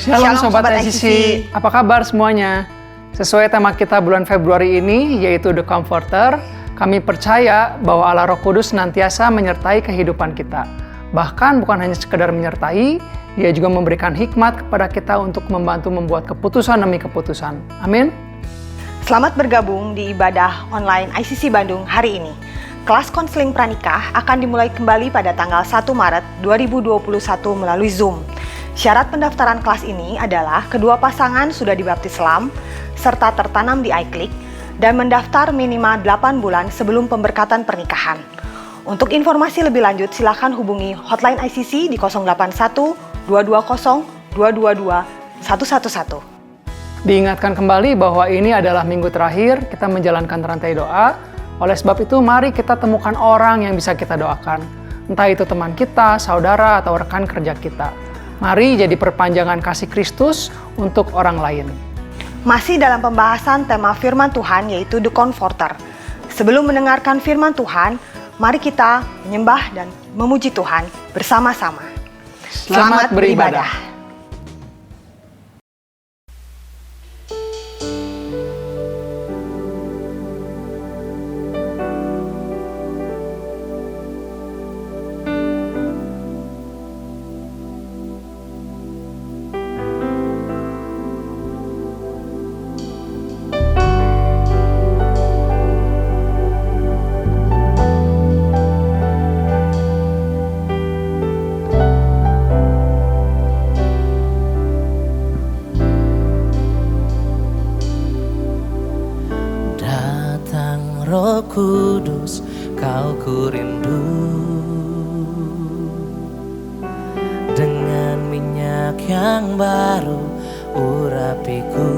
Shalom Sobat ICC, apa kabar semuanya? Sesuai tema kita bulan Februari ini, yaitu The Comforter, kami percaya bahwa Allah Roh Kudus senantiasa menyertai kehidupan kita. Bahkan bukan hanya sekedar menyertai, Dia juga memberikan hikmat kepada kita untuk membantu membuat keputusan demi keputusan. Amin. Selamat bergabung di ibadah online ICC Bandung hari ini. Kelas konseling pranikah akan dimulai kembali pada tanggal 1 Maret 2021 melalui Zoom. Syarat pendaftaran kelas ini adalah kedua pasangan sudah dibaptis Islam, serta tertanam di iClick, dan mendaftar minimal 8 bulan sebelum pemberkatan pernikahan. Untuk informasi lebih lanjut, silakan hubungi hotline ICC di 081 220 222 111. Diingatkan kembali bahwa ini adalah minggu terakhir kita menjalankan rantai doa. Oleh sebab itu, mari kita temukan orang yang bisa kita doakan. Entah itu teman kita, saudara, atau rekan kerja kita. Mari jadi perpanjangan kasih Kristus untuk orang lain. Masih dalam pembahasan tema firman Tuhan, yaitu The Comforter. Sebelum mendengarkan firman Tuhan, mari kita menyembah dan memuji Tuhan bersama-sama. Selamat beribadah. Roh Kudus, kau kurindu. Dengan minyak yang baru urapiku,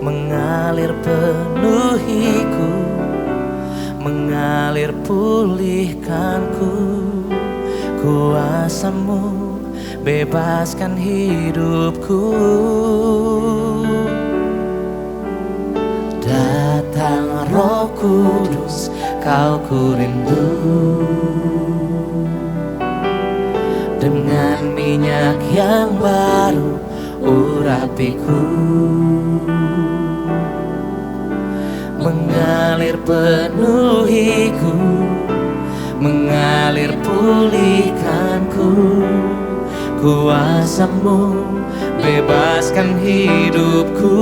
mengalir penuhiku, mengalir pulihkanku. Kuasa-Mu bebaskan hidupku. Datang Roh Kudus, kau kurindu. Dengan minyak yang baru urapiku, mengalir penuhiku, mengalir pulihkanku. Kuasa-Mu bebaskan hidupku.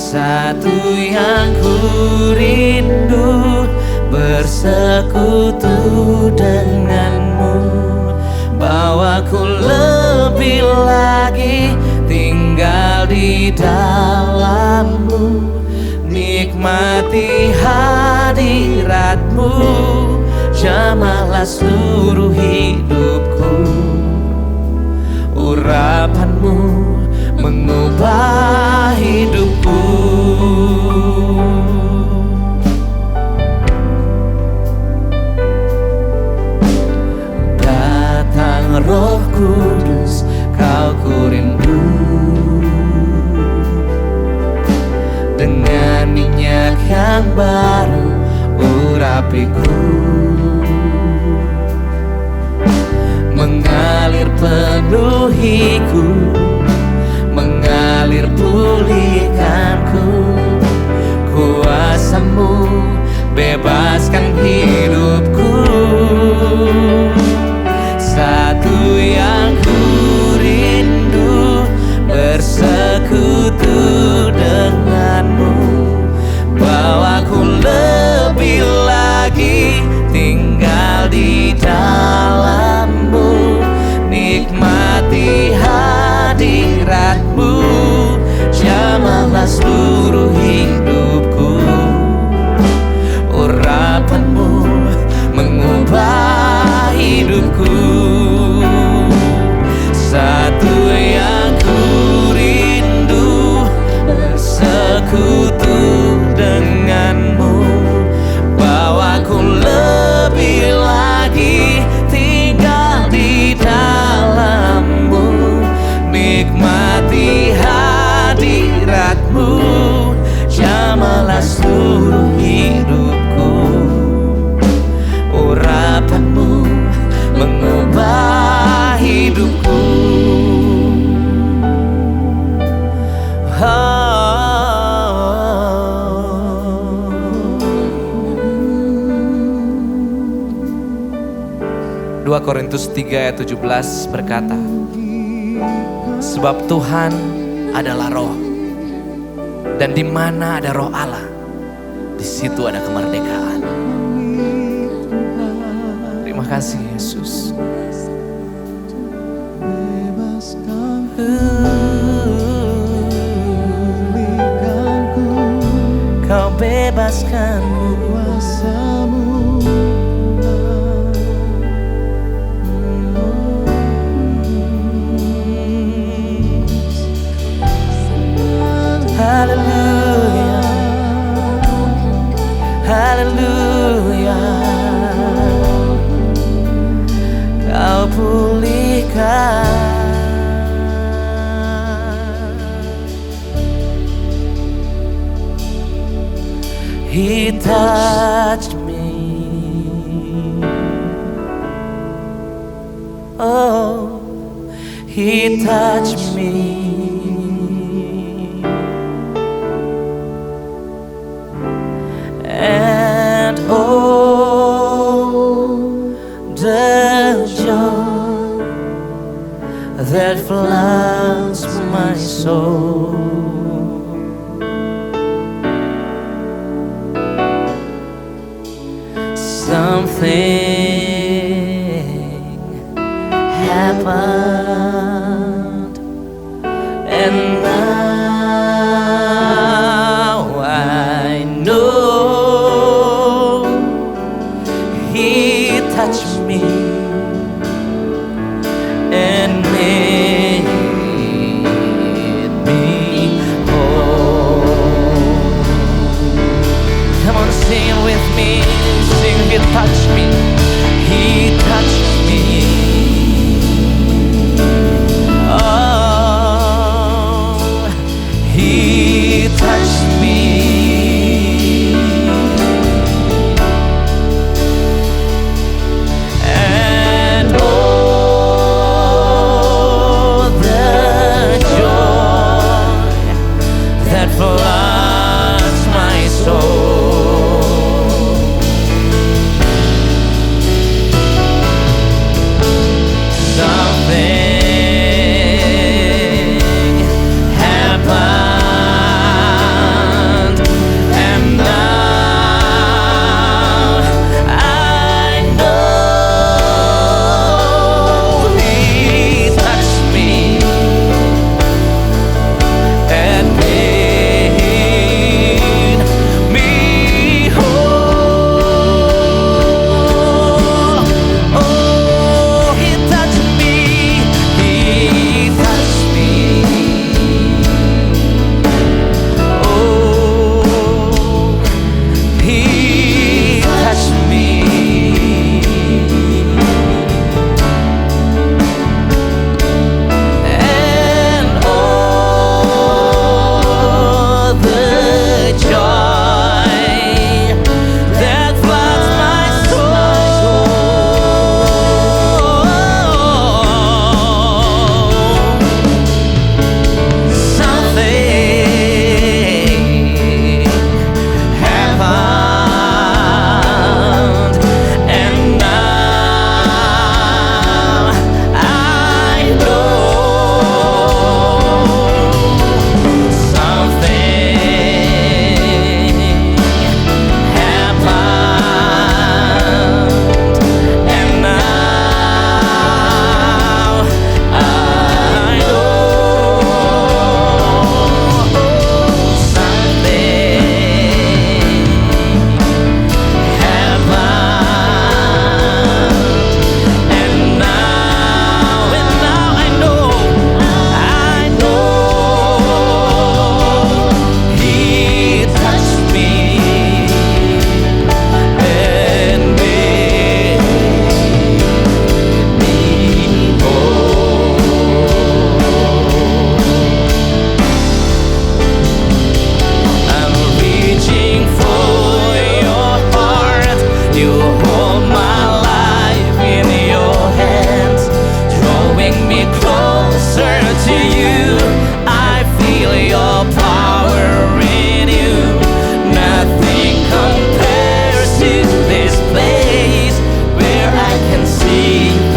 Satu yang ku rindu, bersekutu denganmu. Bawaku lebih lagi tinggal di dalammu. Nikmati hadiratmu, jamahlah seluruh hidupku. Urapanmu mengubah hidupku. Datang Roh Kudus, kau kurindu. Dengan minyak yang baru urapiku, mengalir penuhiku, mengalir pulihkanku. Kuasa-Mu bebaskan hidupku. Satu yang ku rindu, bersekutu denganmu. Bawaku lebih lagi tinggal di dalammu. Nikmati hadiratmu, hidupku. Dua Korintus 3 ayat 17 berkata, sebab Tuhan adalah roh, dan di mana ada roh Allah, di situ ada kemerdekaan. Terima kasih Yesus. Kau bebaskan kuasamu. Haleluya, haleluya, kau pulihkan. He touched me. Oh, He touched me. And oh, the joy that floods my soul. Something happened, and now I know He touched me and made me whole. Come on, sing it with me. Sing, He touched me. He touched me. Oh, He touched me. And oh, the joy that floods my soul.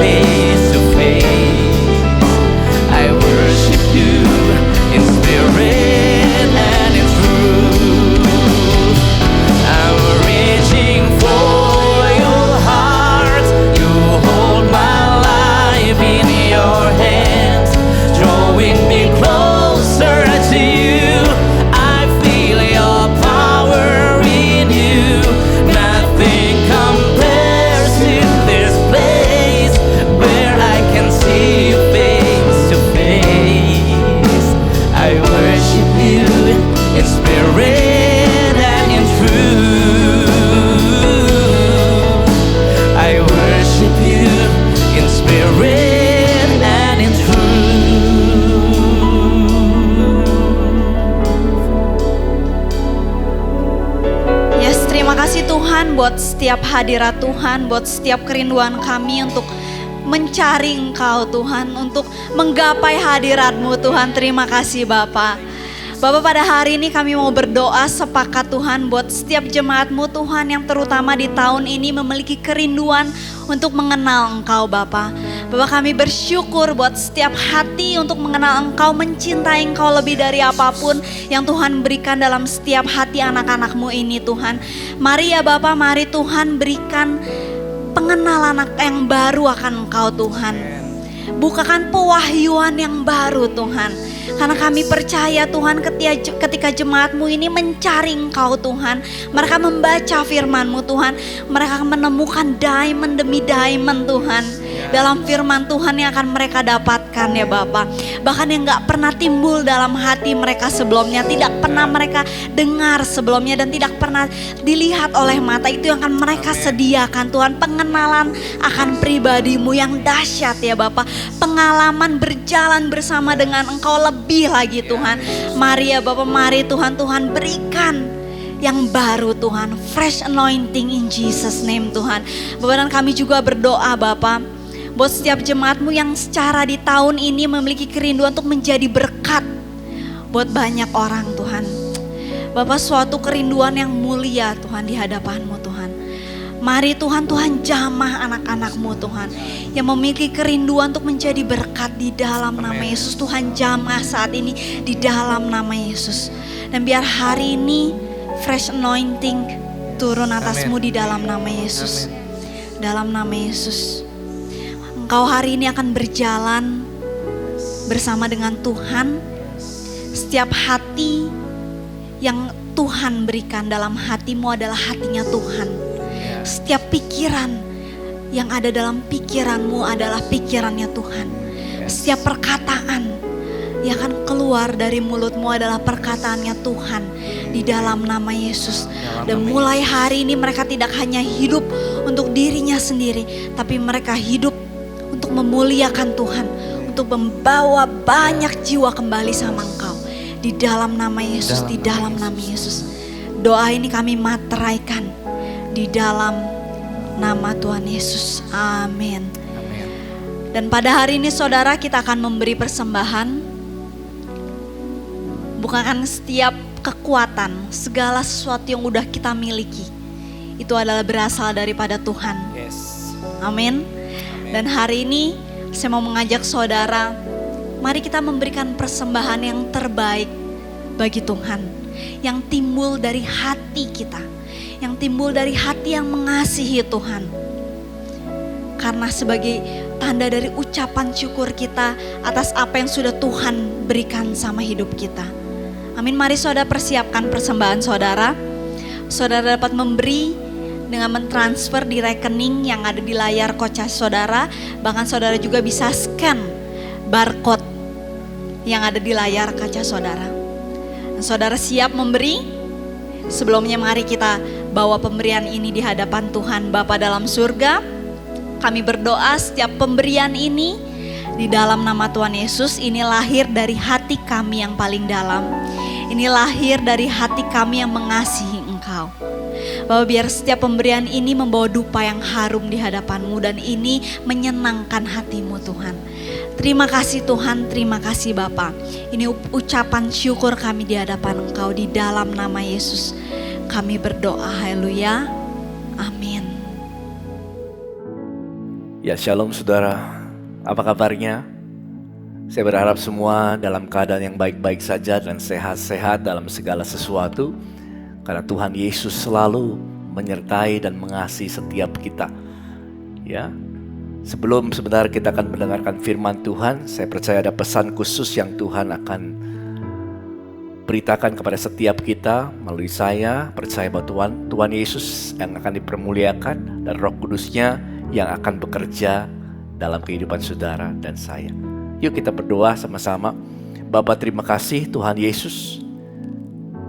face to face. I worship you in spirit and in truth. I'm reaching for your heart. You hold my life in your hands, drawing me closer to you. I feel your power in you. Nothing compares to this place where I can see you face to face. I worship you in spirit and in truth. I worship you in spirit and in truth. Yes, terima kasih Tuhan buat setiap hadirat Tuhan, buat setiap kerinduan kami untuk mencari Engkau Tuhan, untuk menggapai hadirat-Mu Tuhan. Terima kasih Bapa. Bapak, pada hari ini kami mau berdoa sepakat Tuhan buat setiap jemaat-Mu Tuhan yang terutama di tahun ini memiliki kerinduan untuk mengenal Engkau Bapa. Bapak, kami bersyukur buat setiap hati untuk mengenal Engkau, mencintai Engkau lebih dari apapun yang Tuhan berikan dalam setiap hati anak-anak-Mu ini Tuhan. Mari ya Bapak, mari Tuhan berikan pengenalan yang baru akan Engkau Tuhan. Bukakan pewahyuan yang baru Tuhan. Karena kami percaya Tuhan ketika jemaat-Mu ini mencari Engkau Tuhan, mereka membaca firman-Mu Tuhan, mereka menemukan diamond demi diamond Tuhan. Dalam firman Tuhan yang akan mereka dapatkan ya Bapa. Bahkan yang gak pernah timbul dalam hati mereka sebelumnya, tidak pernah mereka dengar sebelumnya dan tidak pernah dilihat oleh mata, itu yang akan mereka sediakan Tuhan. Pengenalan akan pribadi-Mu yang dahsyat ya Bapa. Pengalaman berjalan bersama dengan Engkau lebih lagi Tuhan. Mari ya Bapa, mari Tuhan berikan yang baru Tuhan, fresh anointing in Jesus name Tuhan. Bapak, dan kami juga berdoa Bapak buat setiap jemaat-Mu yang secara di tahun ini memiliki kerinduan untuk menjadi berkat buat banyak orang Tuhan. Bapak, suatu kerinduan yang mulia Tuhan di hadapan-Mu Tuhan. Mari Tuhan jamah anak-anak-Mu Tuhan yang memiliki kerinduan untuk menjadi berkat di dalam nama Yesus. Tuhan jamah saat ini di dalam nama Yesus. Dan biar hari ini fresh anointing turun atasmu di dalam nama Yesus. Dalam nama Yesus. Engkau hari ini akan berjalan bersama dengan Tuhan. Setiap hati yang Tuhan berikan dalam hatimu adalah hatinya Tuhan. Setiap pikiran yang ada dalam pikiranmu adalah pikirannya Tuhan. Setiap perkataan yang akan keluar dari mulutmu adalah perkataannya Tuhan di dalam nama Yesus. Dan mulai hari ini mereka tidak hanya hidup untuk dirinya sendiri, tapi mereka hidup untuk memuliakan Tuhan, untuk membawa banyak jiwa kembali sama Engkau. Di dalam nama Yesus, di dalam nama Yesus. Doa ini kami materaikan di dalam nama Tuhan Yesus. Amin. Dan pada hari ini saudara, kita akan memberi persembahan. Bukan setiap kekuatan, segala sesuatu yang udah kita miliki, itu adalah berasal daripada Tuhan. Amin. Dan hari ini saya mau mengajak saudara, mari kita memberikan persembahan yang terbaik bagi Tuhan, yang timbul dari hati kita, yang timbul dari hati yang mengasihi Tuhan. Karena sebagai tanda dari ucapan syukur kita atas apa yang sudah Tuhan berikan sama hidup kita. Amin. Mari saudara persiapkan persembahan saudara. Saudara dapat memberi dengan mentransfer di rekening yang ada di layar koca saudara. Bahkan saudara juga bisa scan barcode yang ada di layar kaca saudara. Dan saudara siap memberi? Sebelumnya mari kita bawa pemberian ini di hadapan Tuhan Bapa dalam surga. Kami berdoa setiap pemberian ini di dalam nama Tuhan Yesus, ini lahir dari hati kami yang paling dalam. Ini lahir dari hati kami yang mengasihi Engkau. Bahwa biar setiap pemberian ini membawa dupa yang harum di hadapan-Mu dan ini menyenangkan hati-Mu Tuhan. Terima kasih Tuhan, terima kasih Bapa. Ini ucapan syukur kami di hadapan Engkau di dalam nama Yesus. Kami berdoa, haleluya, amin. Ya, shalom saudara. Apa kabarnya? Saya berharap semua dalam keadaan yang baik-baik saja dan sehat-sehat dalam segala sesuatu. Karena Tuhan Yesus selalu menyertai dan mengasihi setiap kita. Ya. Sebelum sebentar kita akan mendengarkan firman Tuhan, saya percaya ada pesan khusus yang Tuhan akan beritakan kepada setiap kita melalui saya. Percaya bahwa Tuhan Yesus yang akan dipermuliakan dan Roh Kudus-Nya yang akan bekerja dalam kehidupan saudara dan saya. Yuk kita berdoa sama-sama. Bapa, terima kasih Tuhan Yesus.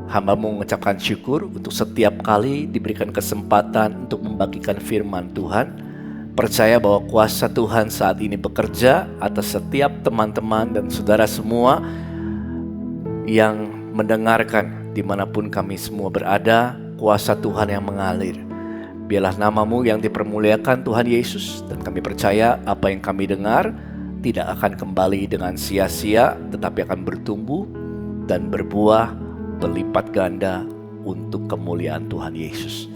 Hamba-Mu mengucapkan syukur untuk setiap kali diberikan kesempatan untuk membagikan firman Tuhan. Percaya bahwa kuasa Tuhan saat ini bekerja atas setiap teman-teman dan saudara semua yang mendengarkan dimanapun kami semua berada. Kuasa Tuhan yang mengalir. Biarlah nama-Mu yang dipermuliakan Tuhan Yesus. Dan kami percaya apa yang kami dengar tidak akan kembali dengan sia-sia, tetapi akan bertumbuh dan berbuah berlipat ganda untuk kemuliaan Tuhan Yesus.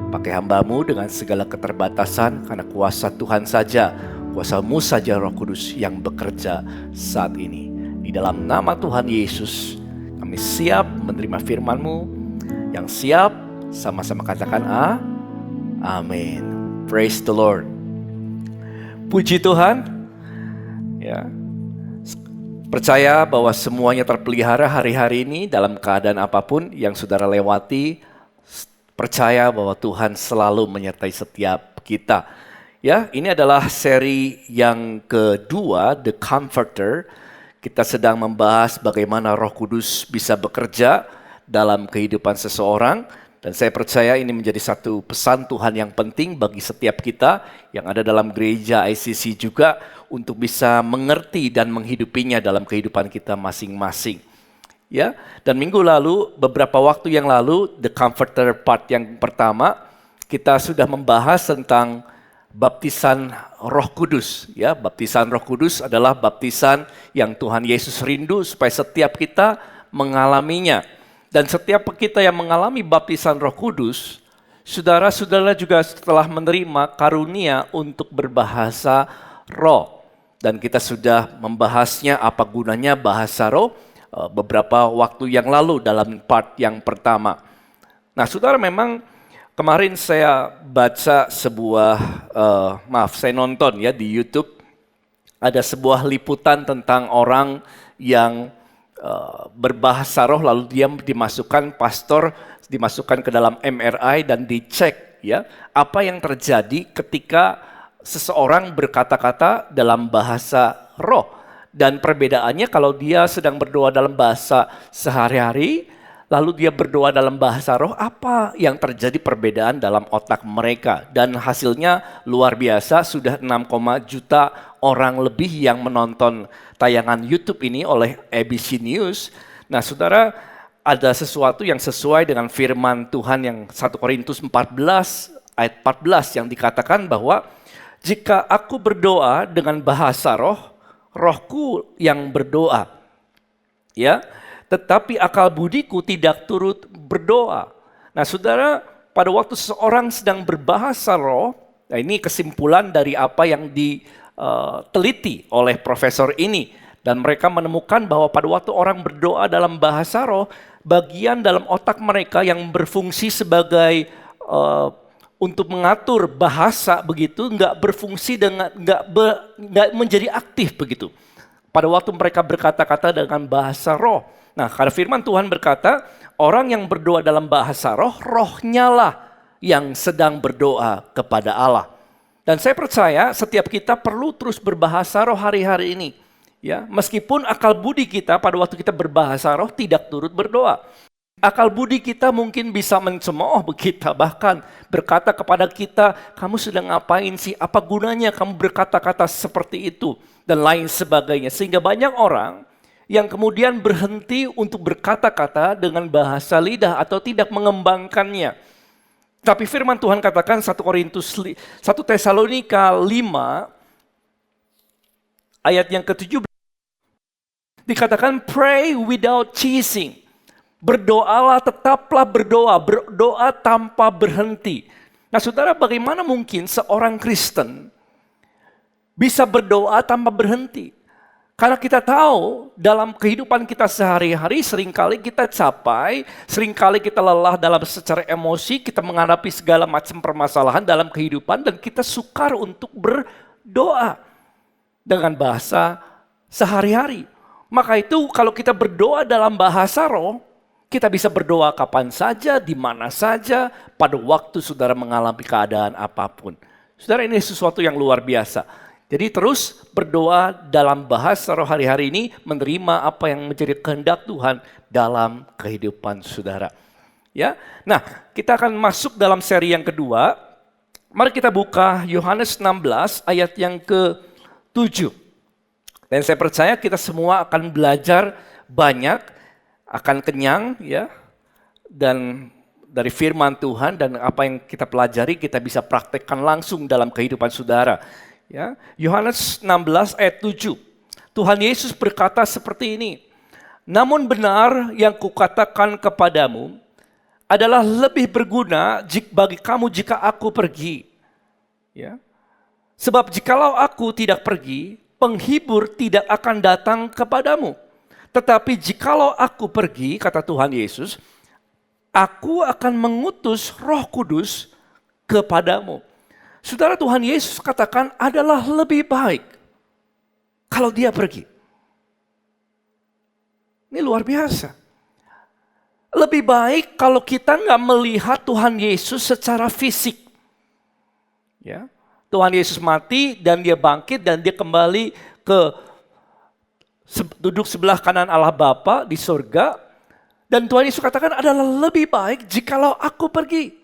Pakai hamba-Mu dengan segala keterbatasan, karena kuasa Tuhan saja, kuasa-Mu saja Roh Kudus yang bekerja saat ini. Di dalam nama Tuhan Yesus, kami siap menerima firman-Mu. Yang siap, sama-sama katakan amin. Praise the Lord. Puji Tuhan. Ya. Percaya bahwa semuanya terpelihara hari-hari ini dalam keadaan apapun yang saudara lewati. Percaya bahwa Tuhan selalu menyertai setiap kita. Ya, ini adalah seri yang kedua, The Comforter. Kita sedang membahas bagaimana Roh Kudus bisa bekerja dalam kehidupan seseorang. Dan saya percaya ini menjadi satu pesan Tuhan yang penting bagi setiap kita yang ada dalam gereja ICC juga untuk bisa mengerti dan menghidupinya dalam kehidupan kita masing-masing. Ya, dan minggu lalu, beberapa waktu yang lalu, The Comforter part yang pertama, kita sudah membahas tentang baptisan Roh Kudus. Ya, baptisan Roh Kudus adalah baptisan yang Tuhan Yesus rindu supaya setiap kita mengalaminya. Dan setiap kita yang mengalami baptisan Roh Kudus, saudara-saudara juga setelah menerima karunia untuk berbahasa roh. Dan kita sudah membahasnya apa gunanya bahasa roh beberapa waktu yang lalu dalam part yang pertama. Nah, saudara, memang kemarin saya baca sebuah, saya nonton ya di YouTube, ada sebuah liputan tentang orang yang berbahasa roh lalu dia dimasukkan ke dalam MRI dan dicek ya apa yang terjadi ketika seseorang berkata-kata dalam bahasa roh. Dan perbedaannya kalau dia sedang berdoa dalam bahasa sehari-hari lalu dia berdoa dalam bahasa roh, apa yang terjadi perbedaan dalam otak mereka. Dan hasilnya luar biasa, sudah 6, juta orang lebih yang menonton tayangan YouTube ini oleh ABC News. Nah, saudara, ada sesuatu yang sesuai dengan firman Tuhan yang 1 Korintus 14 ayat 14 yang dikatakan bahwa jika aku berdoa dengan bahasa roh, rohku yang berdoa. Ya, tetapi akal budiku tidak turut berdoa. Nah, saudara, pada waktu seseorang sedang berbahasa roh, nah ini kesimpulan dari apa yang diteliti oleh profesor ini. Dan mereka menemukan bahwa pada waktu orang berdoa dalam bahasa roh, bagian dalam otak mereka yang berfungsi sebagai untuk mengatur bahasa begitu, nggak berfungsi dengan nggak menjadi aktif begitu. Pada waktu mereka berkata-kata dengan bahasa roh. Nah, karena firman Tuhan berkata, orang yang berdoa dalam bahasa roh, rohnya lah yang sedang berdoa kepada Allah. Dan saya percaya setiap kita perlu terus berbahasa roh hari-hari ini. Ya, meskipun akal budi kita pada waktu kita berbahasa roh tidak turut berdoa. Akal budi kita mungkin bisa mencemooh kita, bahkan berkata kepada kita, kamu sedang ngapain sih? Apa gunanya kamu berkata-kata seperti itu? Dan lain sebagainya. Sehingga banyak orang yang kemudian berhenti untuk berkata-kata dengan bahasa lidah atau tidak mengembangkannya. Tapi firman Tuhan katakan 1 Tesalonika 5 ayat yang ke-17 dikatakan pray without ceasing. Berdoalah, tetaplah berdoa, berdoa tanpa berhenti. Nah, saudara, bagaimana mungkin seorang Kristen bisa berdoa tanpa berhenti. Karena kita tahu dalam kehidupan kita sehari-hari seringkali kita capai, seringkali kita lelah dalam secara emosi, kita menghadapi segala macam permasalahan dalam kehidupan dan kita sukar untuk berdoa dengan bahasa sehari-hari. Maka itu kalau kita berdoa dalam bahasa roh, kita bisa berdoa kapan saja, di mana saja, pada waktu saudara mengalami keadaan apapun. Saudara, ini sesuatu yang luar biasa. Jadi terus berdoa dalam bahasa roh hari-hari ini, menerima apa yang menjadi kehendak Tuhan dalam kehidupan saudara. Ya, nah kita akan masuk dalam seri yang kedua. Mari kita buka Yohanes 16 ayat yang ke-7. Dan saya percaya kita semua akan belajar banyak, akan kenyang ya, dan dari firman Tuhan dan apa yang kita pelajari kita bisa praktekkan langsung dalam kehidupan saudara. Ya, Yohanes 16 ayat 7. Tuhan Yesus berkata seperti ini. Namun benar yang kukatakan kepadamu adalah lebih berguna bagi kamu jika aku pergi. Ya. Sebab jikalau aku tidak pergi, penghibur tidak akan datang kepadamu. Tetapi jikalau aku pergi, kata Tuhan Yesus, aku akan mengutus Roh Kudus kepadamu. Saudara, Tuhan Yesus katakan adalah lebih baik kalau dia pergi. Ini luar biasa. Lebih baik kalau kita nggak melihat Tuhan Yesus secara fisik. Ya, Tuhan Yesus mati dan dia bangkit dan dia kembali ke duduk sebelah kanan Allah Bapa di surga. Dan Tuhan Yesus katakan adalah lebih baik jikalau aku pergi.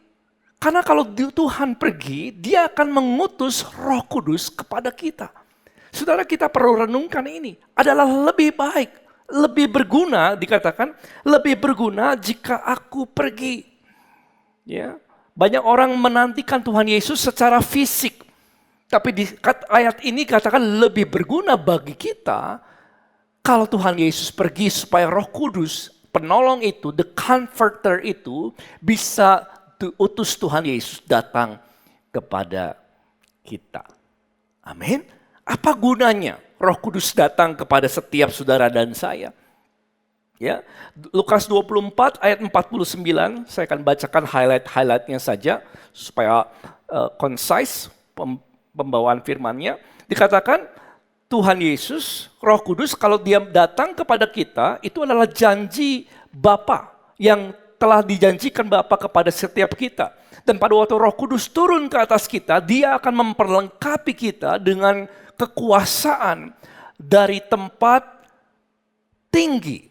Karena kalau Tuhan pergi, dia akan mengutus Roh Kudus kepada kita. Saudara, kita perlu renungkan ini. Adalah lebih baik, lebih berguna, dikatakan lebih berguna jika aku pergi. Ya, banyak orang menantikan Tuhan Yesus secara fisik. Tapi di ayat ini katakan lebih berguna bagi kita kalau Tuhan Yesus pergi supaya Roh Kudus, penolong itu, the comforter itu bisa utus Tuhan Yesus datang kepada kita. Amin. Apa gunanya Roh Kudus datang kepada setiap saudara dan saya? Ya, Lukas 24 ayat 49, saya akan bacakan highlight-highlightnya saja supaya concise pembawaan firman-Nya. Dikatakan Tuhan Yesus, Roh Kudus kalau dia datang kepada kita itu adalah janji Bapa yang telah dijanjikan Bapa kepada setiap kita. Dan pada waktu Roh Kudus turun ke atas kita, dia akan memperlengkapi kita dengan kekuasaan dari tempat tinggi.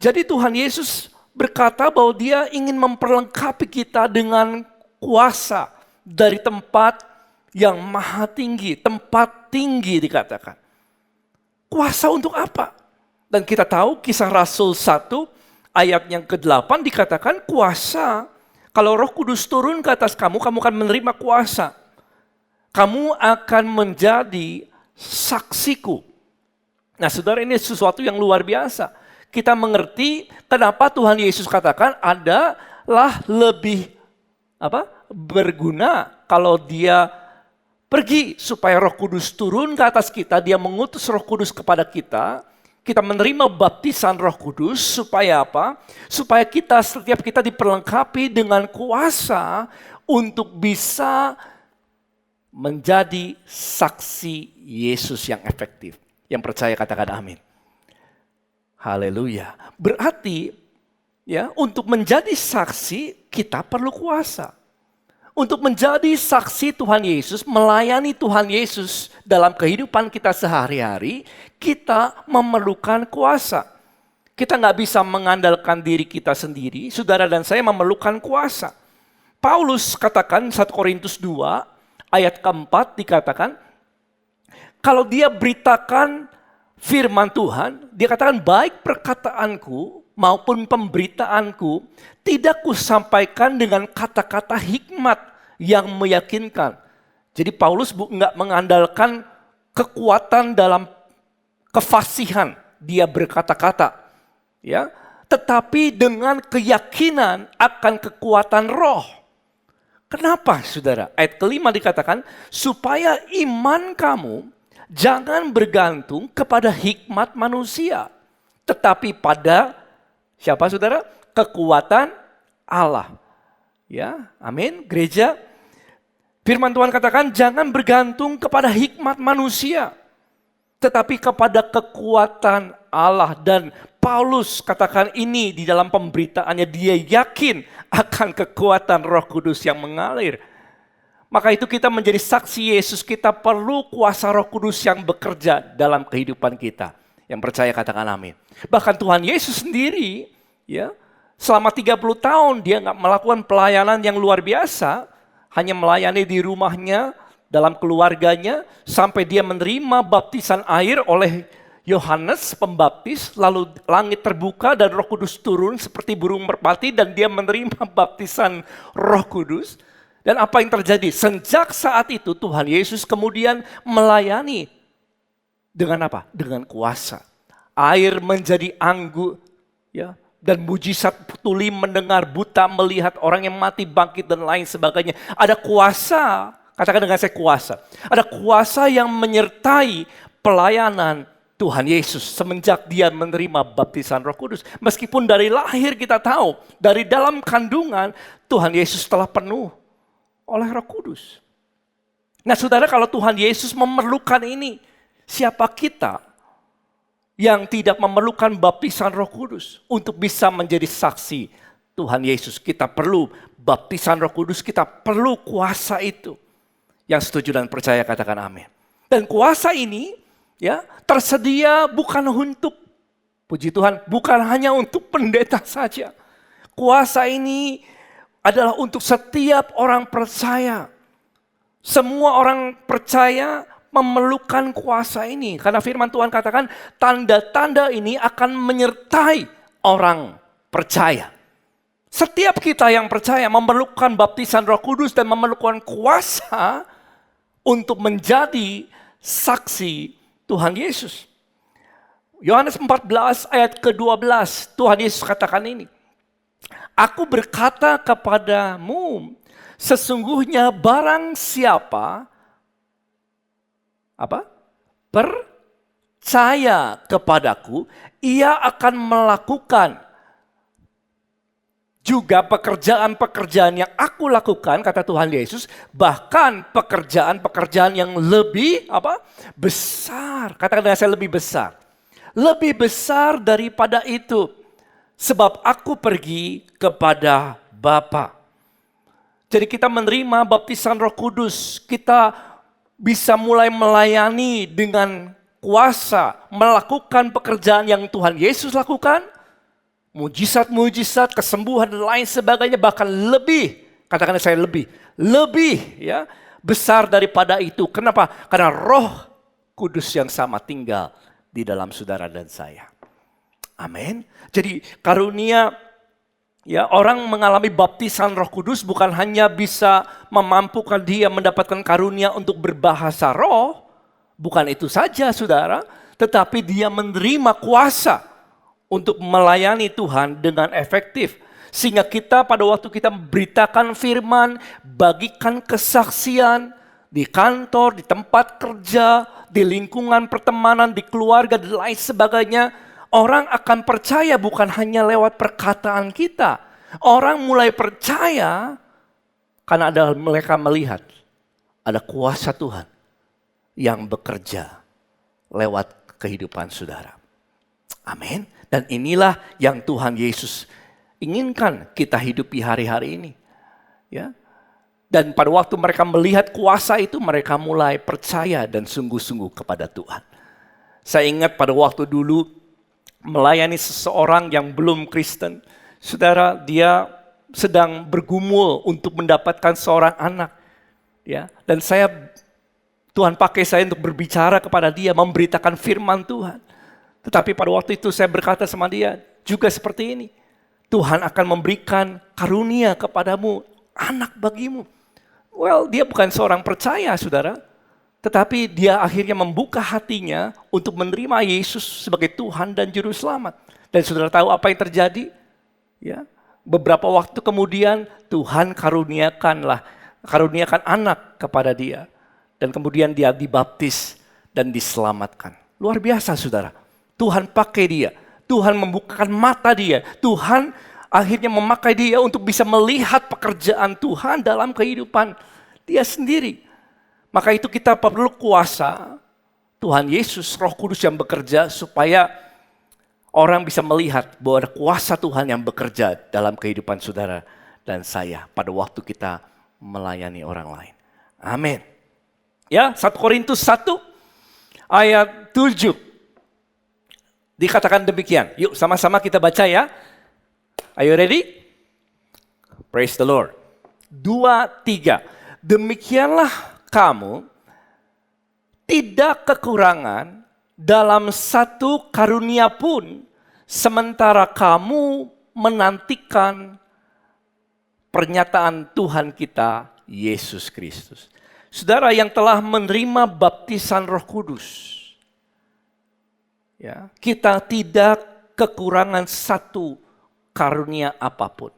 Jadi Tuhan Yesus berkata bahwa dia ingin memperlengkapi kita dengan kuasa dari tempat yang maha tinggi, tempat tinggi dikatakan. Kuasa untuk apa? Dan kita tahu Kisah Rasul 1 ayat yang ke-8 dikatakan kuasa. Kalau Roh Kudus turun ke atas kamu, kamu akan menerima kuasa. Kamu akan menjadi saksiku. Nah saudara, ini sesuatu yang luar biasa. Kita mengerti kenapa Tuhan Yesus katakan adalah lebih berguna kalau dia pergi supaya Roh Kudus turun ke atas kita, dia mengutus Roh Kudus kepada kita. Kita menerima baptisan Roh Kudus supaya apa? Supaya setiap kita diperlengkapi dengan kuasa untuk bisa menjadi saksi Yesus yang efektif. Yang percaya katakan amin. Haleluya. Berarti ya, untuk menjadi saksi kita perlu kuasa. Untuk menjadi saksi Tuhan Yesus, melayani Tuhan Yesus dalam kehidupan kita sehari-hari, kita memerlukan kuasa. Kita nggak bisa mengandalkan diri kita sendiri, saudara dan saya memerlukan kuasa. Paulus katakan 1 Korintus 2 ayat keempat dikatakan, kalau dia beritakan firman Tuhan, dia katakan baik perkataanku maupun pemberitaanku tidak kusampaikan dengan kata-kata hikmat yang meyakinkan. Jadi Paulus nggak mengandalkan kekuatan dalam kefasihan dia berkata-kata, ya, tetapi dengan keyakinan akan kekuatan roh. Kenapa saudara? Ayat kelima dikatakan, supaya iman kamu jangan bergantung kepada hikmat manusia, tetapi pada siapa saudara? Kekuatan Allah. Ya, amin. Gereja, firman Tuhan katakan jangan bergantung kepada hikmat manusia, tetapi kepada kekuatan Allah. Dan Paulus katakan ini di dalam pemberitaannya, dia yakin akan kekuatan Roh Kudus yang mengalir. Maka itu kita menjadi saksi Yesus, kita perlu kuasa Roh Kudus yang bekerja dalam kehidupan kita. Yang percaya katakan amin. Bahkan Tuhan Yesus sendiri, ya, selama 30 tahun dia nggak melakukan pelayanan yang luar biasa, hanya melayani di rumahnya, dalam keluarganya, sampai dia menerima baptisan air oleh Yohanes Pembaptis, lalu langit terbuka dan Roh Kudus turun seperti burung merpati dan dia menerima baptisan Roh Kudus. Dan apa yang terjadi? Sejak saat itu Tuhan Yesus kemudian melayani dengan apa? Dengan kuasa. Air menjadi anggur, ya, dan mujizat, tuli mendengar, buta melihat, orang yang mati bangkit dan lain sebagainya. Ada kuasa, katakan dengan saya kuasa. Ada kuasa yang menyertai pelayanan Tuhan Yesus semenjak dia menerima baptisan Roh Kudus. Meskipun dari lahir kita tahu, dari dalam kandungan Tuhan Yesus telah penuh oleh Roh Kudus. Nah saudara, kalau Tuhan Yesus memerlukan ini, siapa kita yang tidak memerlukan baptisan Roh Kudus untuk bisa menjadi saksi Tuhan Yesus? Kita perlu baptisan Roh Kudus, kita perlu kuasa itu. Yang setuju dan percaya katakan amin. Dan kuasa ini, ya, tersedia bukan untuk, puji Tuhan, bukan hanya untuk pendeta saja. Kuasa ini adalah untuk setiap orang percaya. Semua orang percaya memerlukan kuasa ini. Karena firman Tuhan katakan tanda-tanda ini akan menyertai orang percaya. Setiap kita yang percaya memerlukan baptisan Roh Kudus dan memerlukan kuasa untuk menjadi saksi Tuhan Yesus. Yohanes 14 ayat ke-12, Tuhan Yesus katakan ini. Aku berkata kepadamu, sesungguhnya barang siapa percaya kepadaku, ia akan melakukan juga pekerjaan-pekerjaan yang aku lakukan, kata Tuhan Yesus, bahkan pekerjaan-pekerjaan yang lebih besar. Katakan dengan saya, lebih besar. Lebih besar daripada itu, sebab aku pergi kepada Bapa. Jadi kita menerima baptisan Roh Kudus, kita bisa mulai melayani dengan kuasa, melakukan pekerjaan yang Tuhan Yesus lakukan, mujizat-mujizat, kesembuhan dan lain sebagainya, bahkan lebih, katakan saya lebih ya, besar daripada itu. Kenapa? Karena Roh Kudus yang sama tinggal di dalam saudara dan saya. Amin. Jadi karunia, ya, orang mengalami baptisan Roh Kudus bukan hanya bisa memampukan dia mendapatkan karunia untuk berbahasa roh, bukan itu saja saudara, tetapi dia menerima kuasa untuk melayani Tuhan dengan efektif. Sehingga kita pada waktu kita memberitakan firman, bagikan kesaksian di kantor, di tempat kerja, di lingkungan pertemanan, di keluarga dan lain sebagainya, orang akan percaya bukan hanya lewat perkataan kita. Orang mulai percaya karena mereka melihat ada kuasa Tuhan yang bekerja lewat kehidupan saudara. Amin. Dan inilah yang Tuhan Yesus inginkan kita hidupi hari-hari ini. Ya. Dan pada waktu mereka melihat kuasa itu, mereka mulai percaya dan sungguh-sungguh kepada Tuhan. Saya ingat pada waktu dulu melayani seseorang yang belum Kristen. Saudara, dia sedang bergumul untuk mendapatkan seorang anak. Ya. Dan Tuhan pakai saya untuk berbicara kepada dia, memberitakan firman Tuhan. Tetapi pada waktu itu saya berkata sama dia juga seperti ini. Tuhan akan memberikan karunia kepadamu, anak bagimu. Well, dia bukan seorang percaya saudara. Tetapi dia akhirnya membuka hatinya untuk menerima Yesus sebagai Tuhan dan Juru Selamat. Dan saudara tahu apa yang terjadi? Ya, beberapa waktu kemudian Tuhan karuniakanlah karuniakan anak kepada dia. Dan kemudian dia dibaptis dan diselamatkan. Luar biasa saudara. Tuhan pakai dia. Tuhan membukakan mata dia. Tuhan akhirnya memakai dia untuk bisa melihat pekerjaan Tuhan dalam kehidupan dia sendiri. Maka itu kita perlu kuasa Tuhan Yesus, Roh Kudus yang bekerja supaya orang bisa melihat bahwa ada kuasa Tuhan yang bekerja dalam kehidupan saudara dan saya pada waktu kita melayani orang lain. Amin. Ya, 1 Korintus 1 ayat 7. Dikatakan demikian. Yuk sama-sama kita baca ya. Are you ready? Praise the Lord. 2, 3. Demikianlah kamu tidak kekurangan dalam satu karunia pun, sementara kamu menantikan pernyataan Tuhan kita, Yesus Kristus. Saudara yang telah menerima baptisan Roh Kudus, ya, kita tidak kekurangan satu karunia apapun.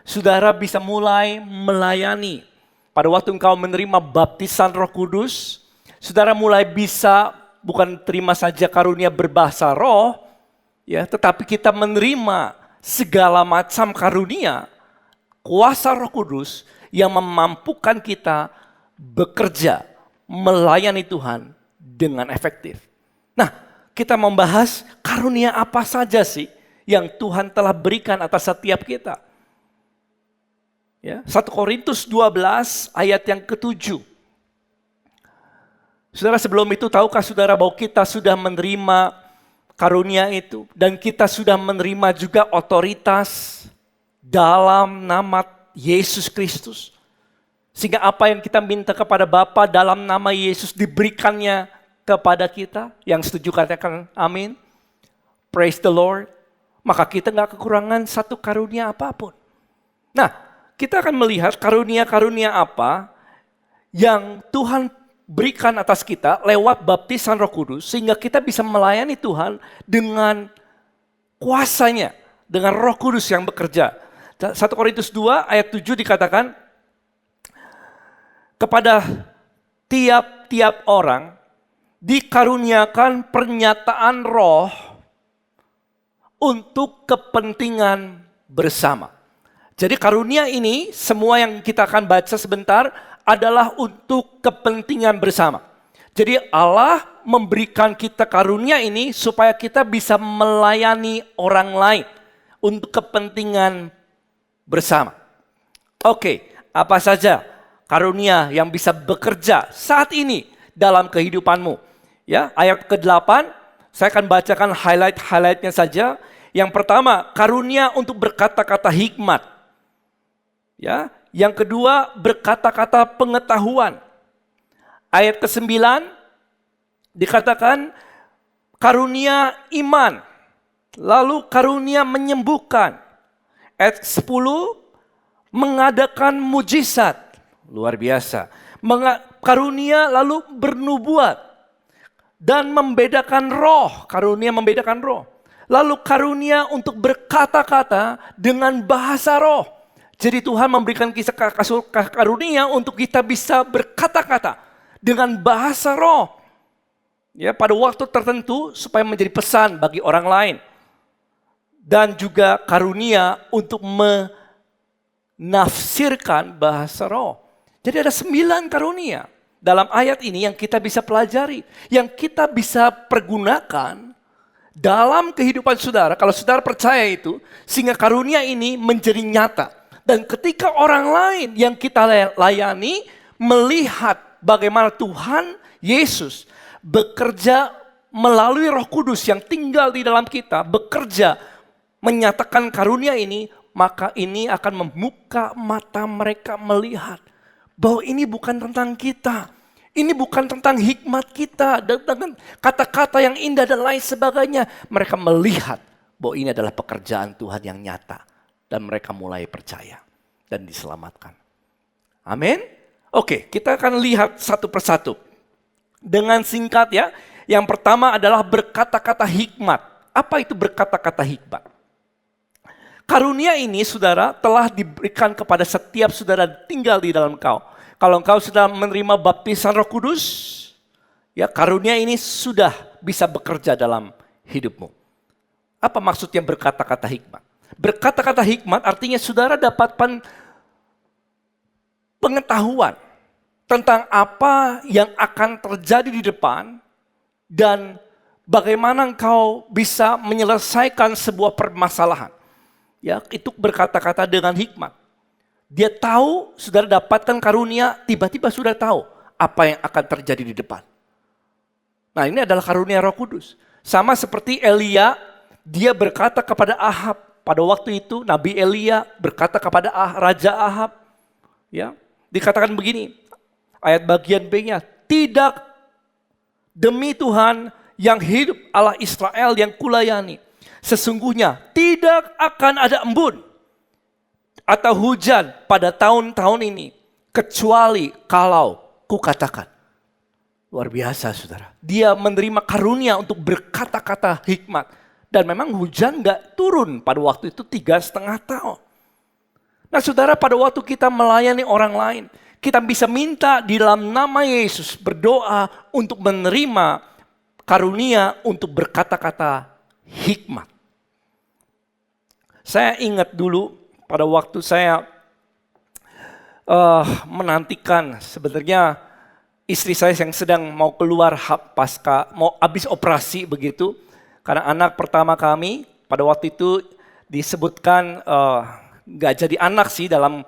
Saudara bisa mulai melayani. Pada waktu engkau menerima baptisan Roh Kudus, saudara mulai bisa bukan terima saja karunia berbahasa roh, ya, tetapi kita menerima segala macam karunia, kuasa Roh Kudus yang memampukan kita bekerja, melayani Tuhan dengan efektif. Nah, kita membahas karunia apa saja sih yang Tuhan telah berikan atas setiap kita. Ya, 1 Korintus 12 ayat yang ke-7. Saudara, sebelum itu tahukah saudara bahwa kita sudah menerima karunia itu dan kita sudah menerima juga otoritas dalam nama Yesus Kristus. Sehingga apa yang kita minta kepada Bapa dalam nama Yesus diberikannya kepada kita. Yang setuju katakan amin. Praise the Lord. Maka kita gak kekurangan satu karunia apapun. Nah, kita akan melihat karunia-karunia apa yang Tuhan berikan atas kita lewat baptisan Roh Kudus. Sehingga kita bisa melayani Tuhan dengan kuasanya. Dengan Roh Kudus yang bekerja. 1 Korintus 2 ayat 7 dikatakan, kepada tiap-tiap orang dikaruniakan pernyataan roh untuk kepentingan bersama. Jadi karunia ini, semua yang kita akan baca sebentar adalah untuk kepentingan bersama. Jadi Allah memberikan kita karunia ini supaya kita bisa melayani orang lain untuk kepentingan bersama. Oke, apa saja karunia yang bisa bekerja saat ini dalam kehidupanmu? Ya, ayat ke-8, saya akan bacakan highlight-highlightnya saja. Yang pertama, karunia untuk berkata-kata hikmat. Ya, yang kedua, berkata-kata pengetahuan. Ayat ke-9 dikatakan karunia iman. Lalu karunia menyembuhkan. Ayat 10, mengadakan mujizat. Luar biasa. Karunia lalu bernubuat. Dan membedakan roh. Karunia membedakan roh. Lalu karunia untuk berkata-kata dengan bahasa roh. Jadi Tuhan memberikan karunia untuk kita bisa berkata-kata dengan bahasa roh. Ya, pada waktu tertentu supaya menjadi pesan bagi orang lain. Dan juga karunia untuk menafsirkan bahasa roh. Jadi ada 9 karunia dalam ayat ini yang kita bisa pelajari. Yang kita bisa pergunakan dalam kehidupan saudara. Kalau saudara percaya itu, sehingga karunia ini menjadi nyata. Dan ketika orang lain yang kita layani melihat bagaimana Tuhan Yesus bekerja melalui Roh Kudus yang tinggal di dalam kita, bekerja menyatakan karunia ini, maka ini akan membuka mata mereka melihat bahwa ini bukan tentang kita. Ini bukan tentang hikmat kita, dan kata-kata yang indah dan lain sebagainya. Mereka melihat bahwa ini adalah pekerjaan Tuhan yang nyata. Dan mereka mulai percaya dan diselamatkan. Amin. Oke, kita akan lihat satu persatu. Dengan singkat ya, yang pertama adalah berkata-kata hikmat. Apa itu berkata-kata hikmat? Karunia ini saudara telah diberikan kepada setiap saudara tinggal di dalam kau. Kalau engkau sudah menerima baptisan Roh Kudus, ya karunia ini sudah bisa bekerja dalam hidupmu. Apa maksudnya berkata-kata hikmat? Berkata-kata hikmat artinya saudara dapatkan pengetahuan tentang apa yang akan terjadi di depan dan bagaimana engkau bisa menyelesaikan sebuah permasalahan. Ya, itu berkata-kata dengan hikmat. Dia tahu, saudara dapatkan karunia, tiba-tiba sudah tahu apa yang akan terjadi di depan. Nah, ini adalah karunia Roh Kudus. Sama seperti Elia, dia berkata kepada Ahab. Pada waktu itu Nabi Elia berkata kepada Raja Ahab. Ya, dikatakan begini, ayat bagian B-nya, tidak demi Tuhan yang hidup Allah Israel yang kulayani. Sesungguhnya tidak akan ada embun atau hujan pada tahun-tahun ini, kecuali kalau kukatakan. Luar biasa saudara. Dia menerima karunia untuk berkata-kata hikmat. Dan memang hujan gak turun pada waktu itu 3,5 tahun. Nah saudara, pada waktu kita melayani orang lain, kita bisa minta di dalam nama Yesus berdoa untuk menerima karunia untuk berkata-kata hikmat. Saya ingat dulu pada waktu saya menantikan sebenarnya istri saya yang sedang mau keluar pasca, mau habis operasi begitu. Karena anak pertama kami pada waktu itu disebutkan gak jadi anak sih, dalam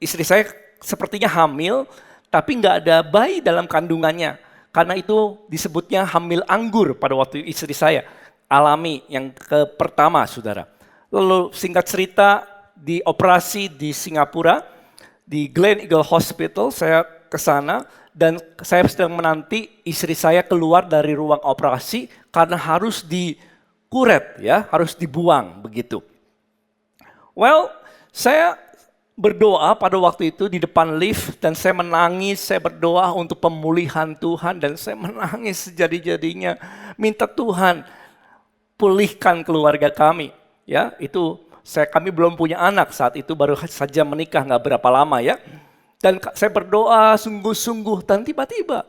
istri saya sepertinya hamil tapi gak ada bayi dalam kandungannya. Karena itu disebutnya hamil anggur pada waktu istri saya alami yang pertama saudara. Lalu singkat cerita di operasi di Singapura, di Glen Eagle Hospital saya ke sana dan saya sedang menanti istri saya keluar dari ruang operasi karena harus dikuret ya, harus dibuang begitu. Well, saya berdoa pada waktu itu di depan lift dan saya menangis, saya berdoa untuk pemulihan Tuhan dan saya menangis sejadi-jadinya, minta Tuhan pulihkan keluarga kami. Ya, itu kami belum punya anak saat itu, baru saja menikah nggak berapa lama ya. Dan saya berdoa sungguh-sungguh dan tiba-tiba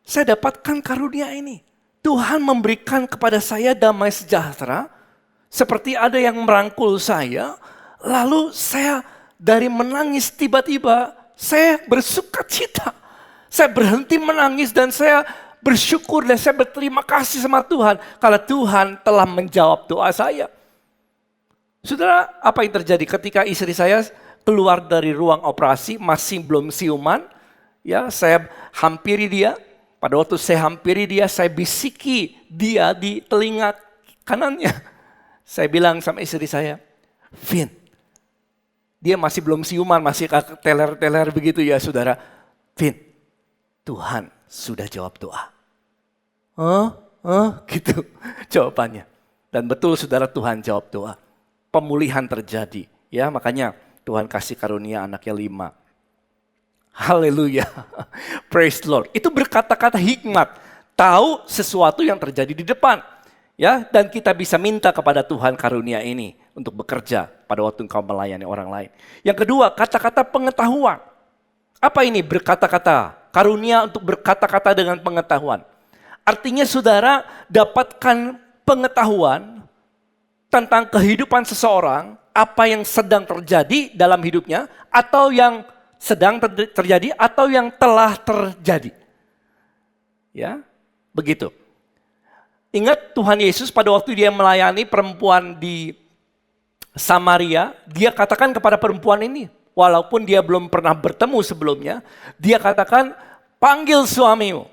saya dapatkan karunia ini. Tuhan memberikan kepada saya damai sejahtera, seperti ada yang merangkul saya, lalu saya dari menangis tiba-tiba saya bersuka cita. Saya berhenti menangis dan saya bersyukur dan saya berterima kasih sama Tuhan kalau Tuhan telah menjawab doa saya. Saudara, apa yang terjadi ketika istri saya keluar dari ruang operasi masih belum siuman? Ya, saya hampiri dia. Pada waktu saya hampiri dia, saya bisiki dia di telinga kanannya. Saya bilang sama istri saya, Vin, dia masih belum siuman, masih teler-teler begitu ya saudara. Vin, Tuhan sudah jawab doa. Gitu jawabannya. Dan betul saudara, Tuhan jawab doa. Pemulihan terjadi. Ya, makanya Tuhan kasih karunia anaknya 5. Haleluya. Praise the Lord. Itu berkata-kata hikmat. Tahu sesuatu yang terjadi di depan. Ya, dan kita bisa minta kepada Tuhan karunia ini untuk bekerja pada waktu engkau melayani orang lain. Yang kedua, kata-kata pengetahuan. Apa ini berkata-kata? Karunia untuk berkata-kata dengan pengetahuan. Artinya saudara dapatkan pengetahuan tentang kehidupan seseorang, apa yang sedang terjadi dalam hidupnya, atau yang sedang terjadi, atau yang telah terjadi. Ya, begitu. Ingat Tuhan Yesus pada waktu dia melayani perempuan di Samaria, dia katakan kepada perempuan ini, walaupun dia belum pernah bertemu sebelumnya, dia katakan, panggil suamimu.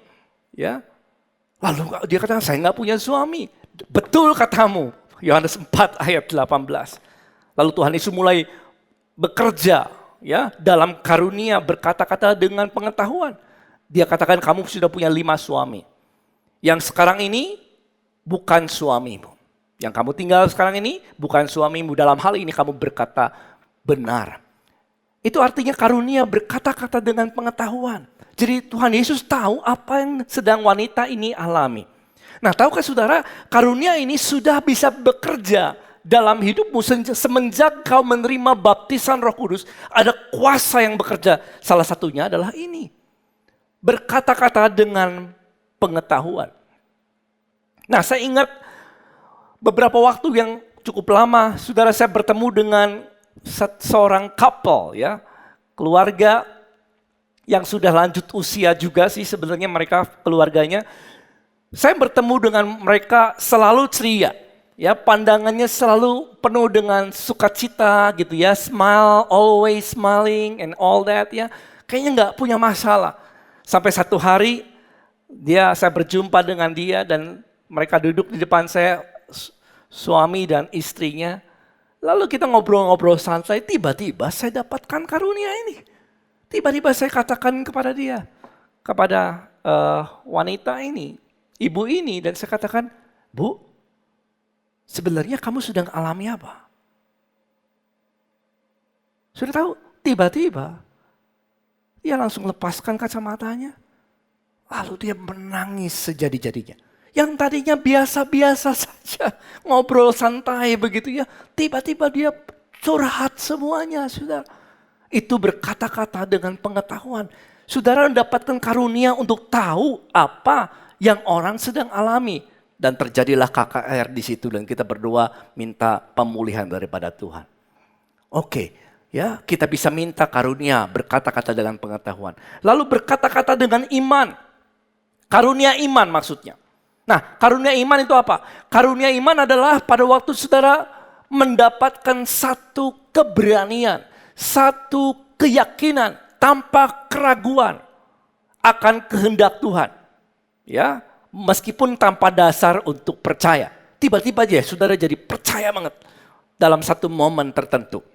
Ya, lalu dia katakan, saya nggak punya suami. Betul katamu. Yohanes 4 ayat 18. Lalu Tuhan Yesus mulai bekerja ya dalam karunia berkata-kata dengan pengetahuan. Dia katakan kamu sudah punya 5 suami. Yang sekarang ini bukan suamimu. Yang kamu tinggal sekarang ini bukan suamimu. Dalam hal ini kamu berkata benar. Itu artinya karunia berkata-kata dengan pengetahuan. Jadi Tuhan Yesus tahu apa yang sedang wanita ini alami. Nah, tahukah saudara, karunia ini sudah bisa bekerja dalam hidupmu semenjak kau menerima baptisan Roh Kudus, ada kuasa yang bekerja. Salah satunya adalah ini. Berkata-kata dengan pengetahuan. Nah, saya ingat beberapa waktu yang cukup lama, saudara, saya bertemu dengan seorang couple, ya, keluarga yang sudah lanjut usia juga sih sebenarnya mereka keluarganya. Saya bertemu dengan mereka selalu ceria, ya, pandangannya selalu penuh dengan sukacita gitu ya, smile, always smiling and all that ya. Kayaknya nggak punya masalah. Sampai satu hari saya berjumpa dengan dia dan mereka duduk di depan saya, suami dan istrinya. Lalu kita ngobrol-ngobrol santai, tiba-tiba saya dapatkan karunia ini. Tiba-tiba saya katakan kepada dia, kepada wanita ini, ibu ini, dan saya katakan, Bu, sebenarnya kamu sedang alami apa? Sudah tahu, tiba-tiba dia langsung lepaskan kacamatanya. Lalu dia menangis sejadi-jadinya. Yang tadinya biasa-biasa saja, ngobrol santai begitu ya. Tiba-tiba dia curhat semuanya, saudara. Itu berkata-kata dengan pengetahuan. Saudara mendapatkan karunia untuk tahu apa yang orang sedang alami. Dan terjadilah KKR di situ dan kita berdoa minta pemulihan daripada Tuhan. Oke, ya, kita bisa minta karunia berkata-kata dengan pengetahuan. Lalu berkata-kata dengan iman. Karunia iman maksudnya. Nah, karunia iman itu apa? Karunia iman adalah pada waktu saudara mendapatkan satu keberanian, satu keyakinan tanpa keraguan akan kehendak Tuhan. Ya, meskipun tanpa dasar untuk percaya. Tiba-tiba aja saudara jadi percaya banget dalam satu momen tertentu.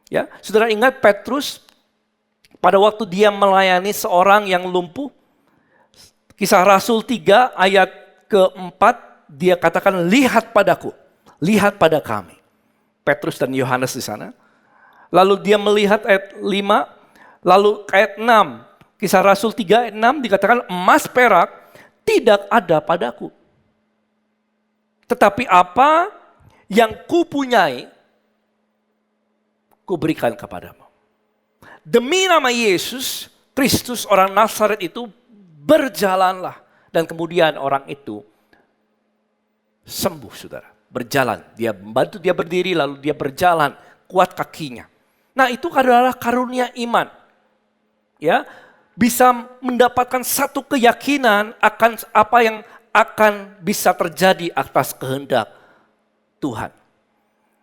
Ya, saudara ingat Petrus pada waktu dia melayani seorang yang lumpuh. Kisah Rasul 3 ayat keempat, dia katakan, lihat padaku, lihat pada kami. Petrus dan Yohanes di sana. Lalu dia melihat ayat 5, lalu ayat 6. Kisah Rasul 3 ayat 6 dikatakan, emas perak tidak ada padaku. Tetapi apa yang kupunyai, kuberikan kepadamu. Demi nama Yesus Kristus orang Nazaret itu, berjalanlah. Dan kemudian orang itu sembuh, saudara. Berjalan, dia membantu dia berdiri, lalu dia berjalan, kuat kakinya. Nah, itu adalah karunia iman. Ya, bisa mendapatkan satu keyakinan akan apa yang akan bisa terjadi atas kehendak Tuhan.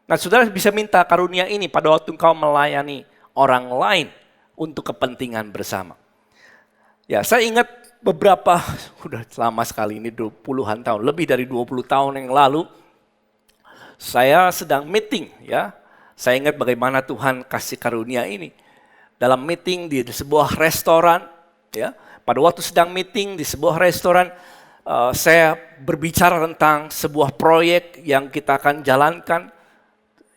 Nah, saudara bisa minta karunia ini pada waktu engkau melayani orang lain untuk kepentingan bersama. Ya, saya ingat beberapa, udah lama sekali ini, 20-an tahun, lebih dari 20 tahun yang lalu, saya sedang meeting ya. Saya ingat bagaimana Tuhan kasih karunia ini. Dalam meeting di sebuah restoran, ya. Pada waktu sedang meeting di sebuah restoran, saya berbicara tentang sebuah proyek yang kita akan jalankan,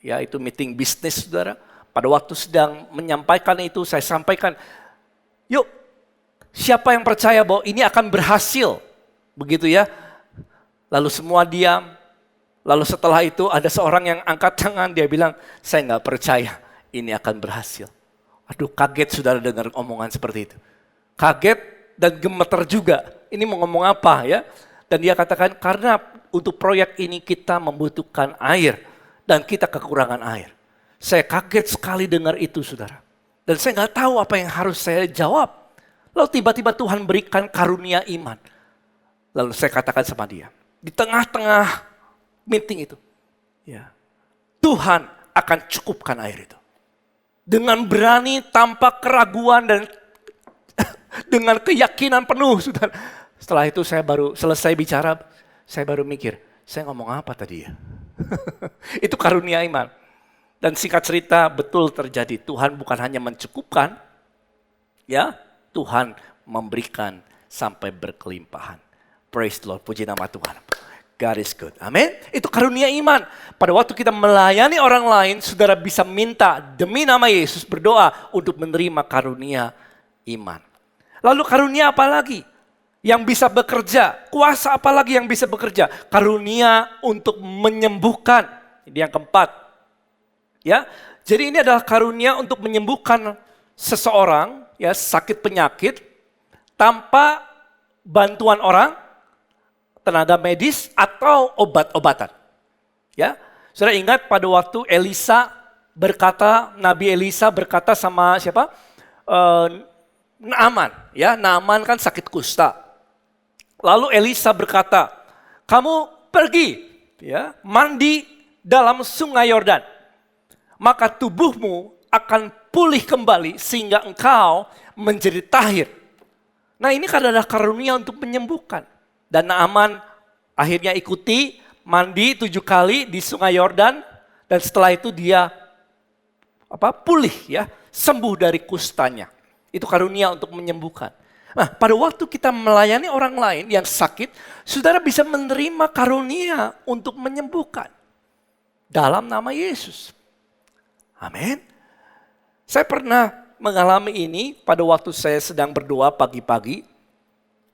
yaitu meeting bisnis, saudara. Pada waktu sedang menyampaikan itu, saya sampaikan, yuk, siapa yang percaya bahwa ini akan berhasil? Begitu ya. Lalu semua diam. Lalu setelah itu ada seorang yang angkat tangan, dia bilang, saya nggak percaya ini akan berhasil. Aduh, kaget saudara dengar omongan seperti itu. Kaget dan gemeter juga. Ini mau ngomong apa ya? Dan dia katakan, karena untuk proyek ini kita membutuhkan air. Dan kita kekurangan air. Saya kaget sekali dengar itu, saudara. Dan saya nggak tahu apa yang harus saya jawab. Lalu tiba-tiba Tuhan berikan karunia iman. Lalu saya katakan sama dia, di tengah-tengah meeting itu, ya, Tuhan akan cukupkan air itu. Dengan berani, tanpa keraguan dan dengan keyakinan penuh. Saudara. Setelah itu saya baru selesai bicara, saya baru mikir, saya ngomong apa tadi ya? Itu karunia iman. Dan singkat cerita betul terjadi, Tuhan bukan hanya mencukupkan, ya, Tuhan memberikan sampai berkelimpahan. Praise the Lord, puji nama Tuhan. God is good, amin. Itu karunia iman. Pada waktu kita melayani orang lain, saudara bisa minta demi nama Yesus, berdoa untuk menerima karunia iman. Lalu karunia apa lagi yang bisa bekerja? Kuasa apa lagi yang bisa bekerja? Karunia untuk menyembuhkan. Ini yang keempat. Ya. Jadi ini adalah karunia untuk menyembuhkan seseorang ya sakit penyakit tanpa bantuan orang, tenaga medis atau obat-obatan. Ya. Saudara ingat pada waktu Nabi Elisa berkata sama siapa? Naaman, ya. Naaman kan sakit kusta. Lalu Elisa berkata, "Kamu pergi, ya, mandi dalam sungai Yordan. Maka tubuhmu akan pulih kembali sehingga engkau menjadi tahir." Nah, ini adalah karunia untuk menyembuhkan. Dan Naaman akhirnya ikuti mandi 7 kali di sungai Yordan dan setelah itu dia pulih ya, sembuh dari kustanya. Itu karunia untuk menyembuhkan. Nah, pada waktu kita melayani orang lain yang sakit, saudara bisa menerima karunia untuk menyembuhkan dalam nama Yesus. Amin. Saya pernah mengalami ini pada waktu saya sedang berdoa pagi-pagi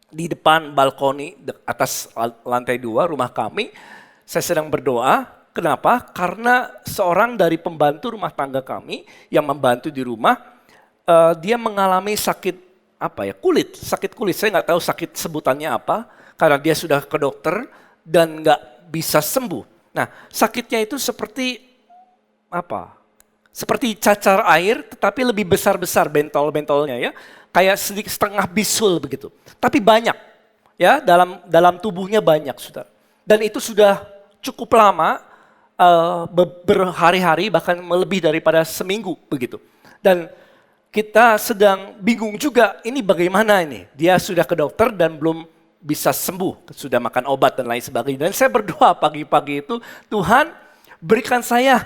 di depan balkoni atas lantai 2 rumah kami. Saya sedang berdoa. Kenapa? Karena seorang dari pembantu rumah tangga kami yang membantu di rumah, dia mengalami sakit sakit kulit. Saya nggak tahu sakit sebutannya apa, karena dia sudah ke dokter dan nggak bisa sembuh. Nah, sakitnya itu seperti seperti cacar air, tetapi lebih besar-besar bentol-bentolnya ya, kayak sedikit setengah bisul begitu. Tapi banyak, ya dalam tubuhnya banyak, saudara. Dan itu sudah cukup lama, berhari-hari bahkan lebih daripada seminggu begitu. Dan kita sedang bingung juga, ini bagaimana ini? Dia sudah ke dokter dan belum bisa sembuh, sudah makan obat dan lain sebagainya. Dan saya berdoa pagi-pagi itu, Tuhan berikan saya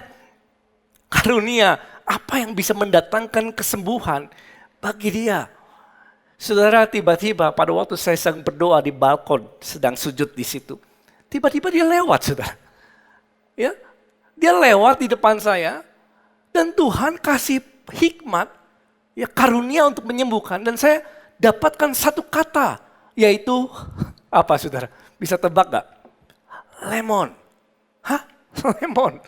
karunia, apa yang bisa mendatangkan kesembuhan bagi dia. Saudara, tiba-tiba pada waktu saya sedang berdoa di balkon, sedang sujud di situ, tiba-tiba dia lewat, saudara. Ya, dia lewat di depan saya dan Tuhan kasih hikmat, ya karunia untuk menyembuhkan, dan saya dapatkan satu kata, yaitu apa, saudara? Bisa tebak gak? Lemon. Hah? Lemon.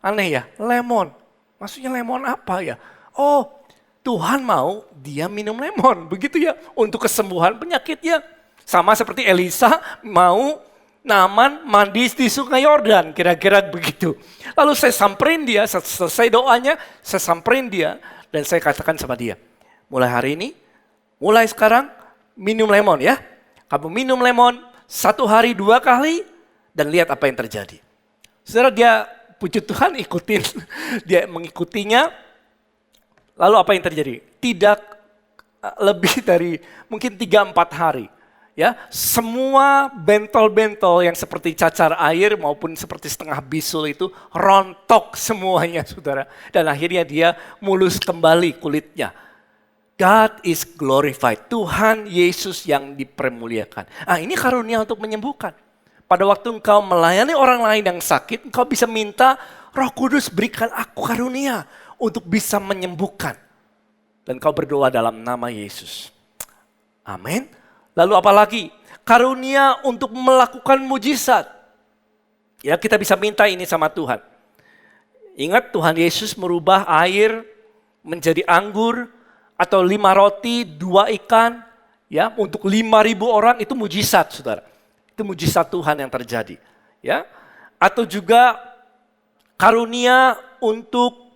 Aneh ya, lemon. Maksudnya lemon apa ya? Oh, Tuhan mau dia minum lemon, begitu ya, untuk kesembuhan penyakitnya. Sama seperti Elisa mau Naaman mandi di sungai Yordan, kira-kira begitu. Lalu saya samperin dia, selesai doanya, saya samperin dia, dan saya katakan sama dia, mulai hari ini, mulai sekarang minum lemon ya. Kamu minum lemon 1 hari 2 kali, dan lihat apa yang terjadi. Saudara, dia puji Tuhan ikutin, dia mengikutinya. Lalu apa yang terjadi? Tidak lebih dari mungkin 3-4 hari. Ya, semua bentol-bentol yang seperti cacar air maupun seperti setengah bisul itu rontok semuanya, saudara. Dan akhirnya dia mulus kembali kulitnya. God is glorified. Tuhan Yesus yang dipermuliakan. Ah, ini karunia untuk menyembuhkan. Pada waktu engkau melayani orang lain yang sakit, engkau bisa minta, Roh Kudus berikan aku karunia untuk bisa menyembuhkan. Dan kau berdoa dalam nama Yesus. Amin. Lalu apa lagi? Karunia untuk melakukan mujizat. Ya, kita bisa minta ini sama Tuhan. Ingat, Tuhan Yesus merubah air menjadi anggur, atau 5 roti, 2 ikan, ya, untuk 5.000 orang, itu mujizat, saudara. Itu mujizat Tuhan yang terjadi. Ya. Atau juga karunia untuk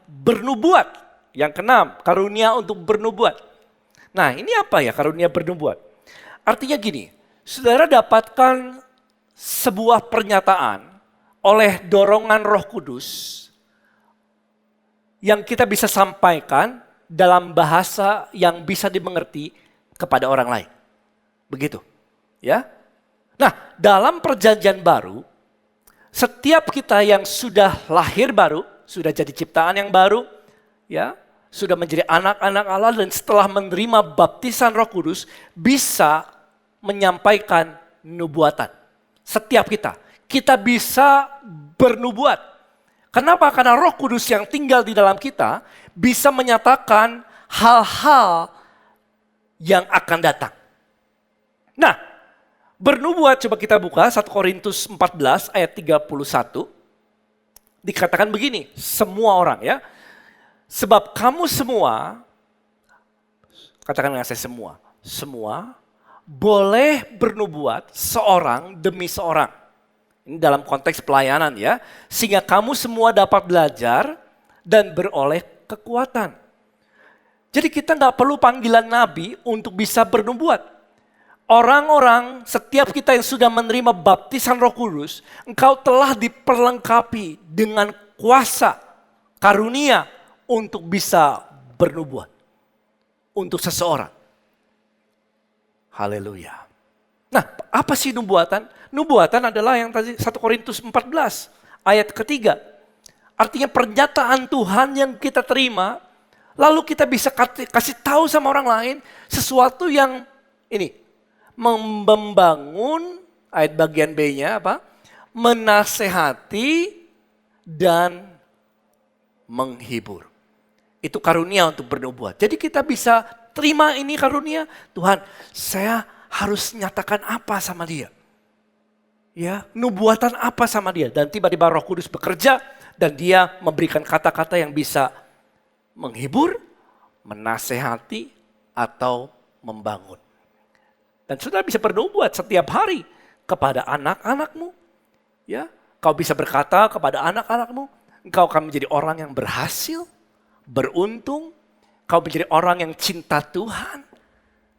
bernubuat. Yang keenam, karunia untuk bernubuat. Nah, ini apa ya karunia bernubuat? Artinya gini, saudara dapatkan sebuah pernyataan oleh dorongan Roh Kudus yang kita bisa sampaikan dalam bahasa yang bisa dimengerti kepada orang lain. Begitu, ya. Nah, dalam perjanjian baru, setiap kita yang sudah lahir baru, sudah jadi ciptaan yang baru, ya, sudah menjadi anak-anak Allah dan setelah menerima baptisan Roh Kudus bisa menyampaikan nubuatan. Setiap kita bisa bernubuat. Kenapa? Karena Roh Kudus yang tinggal di dalam kita bisa menyatakan hal-hal yang akan datang. Nah, Bernubuat, coba kita buka 1 Korintus 14 ayat 31. Dikatakan begini, semua orang ya. Sebab kamu semua, katakan dengan saya semua boleh bernubuat seorang demi seorang. Ini dalam konteks pelayanan ya. Sehingga kamu semua dapat belajar dan beroleh kekuatan. Jadi kita nggak perlu panggilan nabi untuk bisa bernubuat. Orang-orang, setiap kita yang sudah menerima baptisan Roh Kudus, engkau telah diperlengkapi dengan kuasa, karunia untuk bisa bernubuat. Untuk seseorang. Haleluya. Nah, apa sih nubuatan? Nubuatan adalah yang tadi 1 Korintus 14 ayat ketiga. Artinya pernyataan Tuhan yang kita terima, lalu kita bisa kasih tahu sama orang lain sesuatu yang ini. Membangun, ayat bagian B-nya apa? Menasehati dan menghibur. Itu karunia untuk bernubuat. Jadi kita bisa terima ini karunia. Tuhan, saya harus nyatakan apa sama dia? Ya, nubuatan apa sama dia? Dan tiba-tiba Roh Kudus bekerja dan dia memberikan kata-kata yang bisa menghibur, menasehati, atau membangun. Dan saudara bisa bernubuat setiap hari kepada anak-anakmu. Ya, kau bisa berkata kepada anak-anakmu, engkau akan menjadi orang yang berhasil, beruntung, kau menjadi orang yang cinta Tuhan,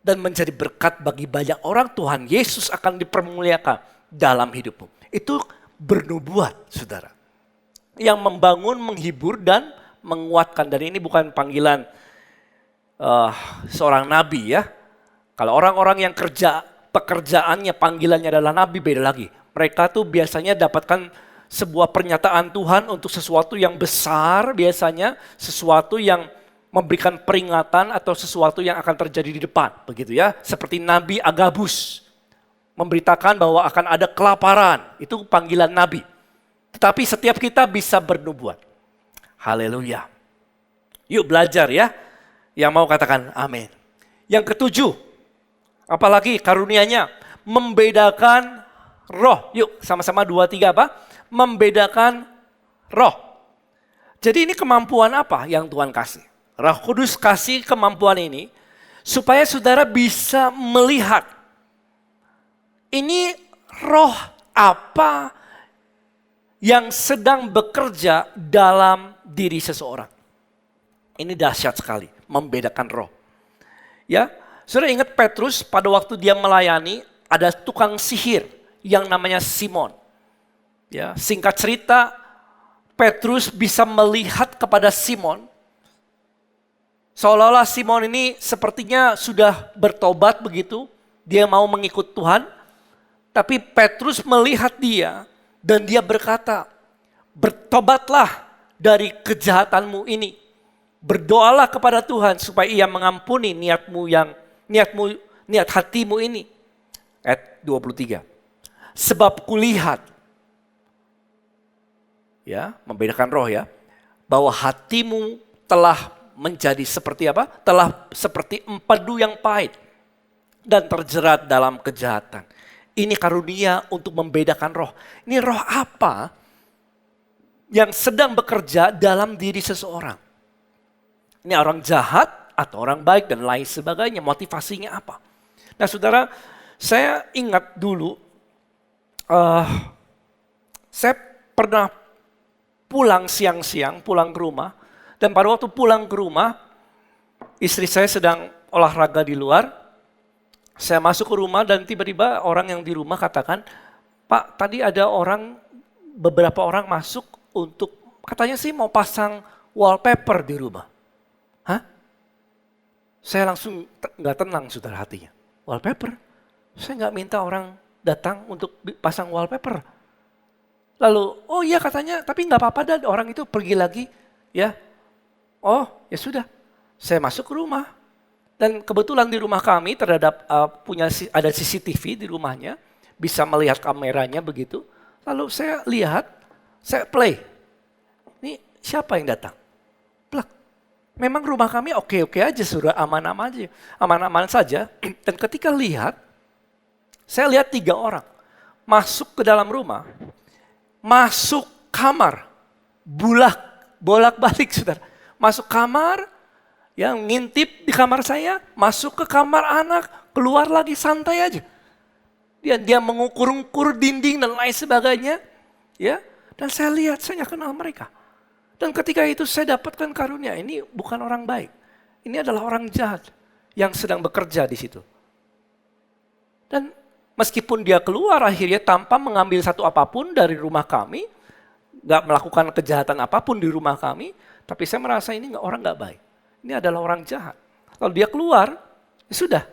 dan menjadi berkat bagi banyak orang. Tuhan Yesus akan dipermuliakan dalam hidupmu. Itu bernubuat, saudara. Yang membangun, menghibur, dan menguatkan. Dan ini bukan panggilan seorang nabi ya. Kalau orang-orang yang pekerjaannya, panggilannya adalah nabi, beda lagi. Mereka tuh biasanya dapatkan sebuah pernyataan Tuhan untuk sesuatu yang besar, biasanya sesuatu yang memberikan peringatan atau sesuatu yang akan terjadi di depan. Begitu ya, seperti Nabi Agabus. Memberitakan bahwa akan ada kelaparan, itu panggilan nabi. Tetapi setiap kita bisa bernubuat. Haleluya. Yuk belajar ya, yang mau katakan amin. Yang ketujuh, apalagi karunianya, membedakan roh. Yuk sama-sama 2, 3 apa? Membedakan roh. Jadi ini kemampuan apa yang Tuhan kasih? Roh Kudus kasih kemampuan ini supaya saudara bisa melihat. Ini roh apa yang sedang bekerja dalam diri seseorang. Ini dahsyat sekali, membedakan roh. Ya. Saudara ingat Petrus pada waktu dia melayani ada tukang sihir yang namanya Simon. Ya, singkat cerita Petrus bisa melihat kepada Simon. Seolah-olah Simon ini sepertinya sudah bertobat begitu. Dia mau mengikut Tuhan. Tapi Petrus melihat dia dan dia berkata, bertobatlah dari kejahatanmu ini. Berdoalah kepada Tuhan supaya ia mengampuni niat hatimu ini. Ayat 23. Sebab kulihat, ya, membedakan roh ya, bahwa hatimu telah menjadi seperti apa? Telah seperti empedu yang pahit dan terjerat dalam kejahatan. Ini karunia untuk membedakan roh. Ini roh apa yang sedang bekerja dalam diri seseorang? Ini orang jahat atau orang baik dan lain sebagainya. Motivasinya apa? Nah saudara, saya ingat dulu, saya pernah pulang siang-siang, pulang ke rumah. Dan pada waktu pulang ke rumah, istri saya sedang olahraga di luar. Saya masuk ke rumah dan tiba-tiba orang yang di rumah katakan, Pak tadi ada beberapa orang masuk untuk, katanya sih mau pasang wallpaper di rumah. Hah? Saya langsung gak tenang saudara hatinya. Wallpaper? Saya gak minta orang datang untuk pasang wallpaper. Lalu, oh iya katanya, tapi gak apa-apa dan orang itu pergi lagi. Ya, oh ya sudah. Saya masuk ke rumah. Dan kebetulan di rumah kami ada CCTV di rumahnya. Bisa melihat kameranya begitu. Lalu saya lihat, saya play. Ini siapa yang datang? Plak. Memang rumah kami oke-oke aja, sudah aman-aman aja, aman-aman saja. Dan ketika lihat, Saya lihat 3 orang masuk ke dalam rumah, masuk kamar, bolak-balik saudara. Masuk kamar, yang ngintip di kamar saya, masuk ke kamar anak, keluar lagi santai aja. Dia mengukur-ukur dinding dan lain sebagainya. Ya, dan saya lihat, saya nggak kenal mereka. Dan ketika itu saya dapatkan karunia, ini bukan orang baik. Ini adalah orang jahat yang sedang bekerja di situ. Dan meskipun dia keluar akhirnya tanpa mengambil satu apapun dari rumah kami, nggak melakukan kejahatan apapun di rumah kami, tapi saya merasa ini orang nggak baik. Ini adalah orang jahat. Lalu dia keluar, ya sudah.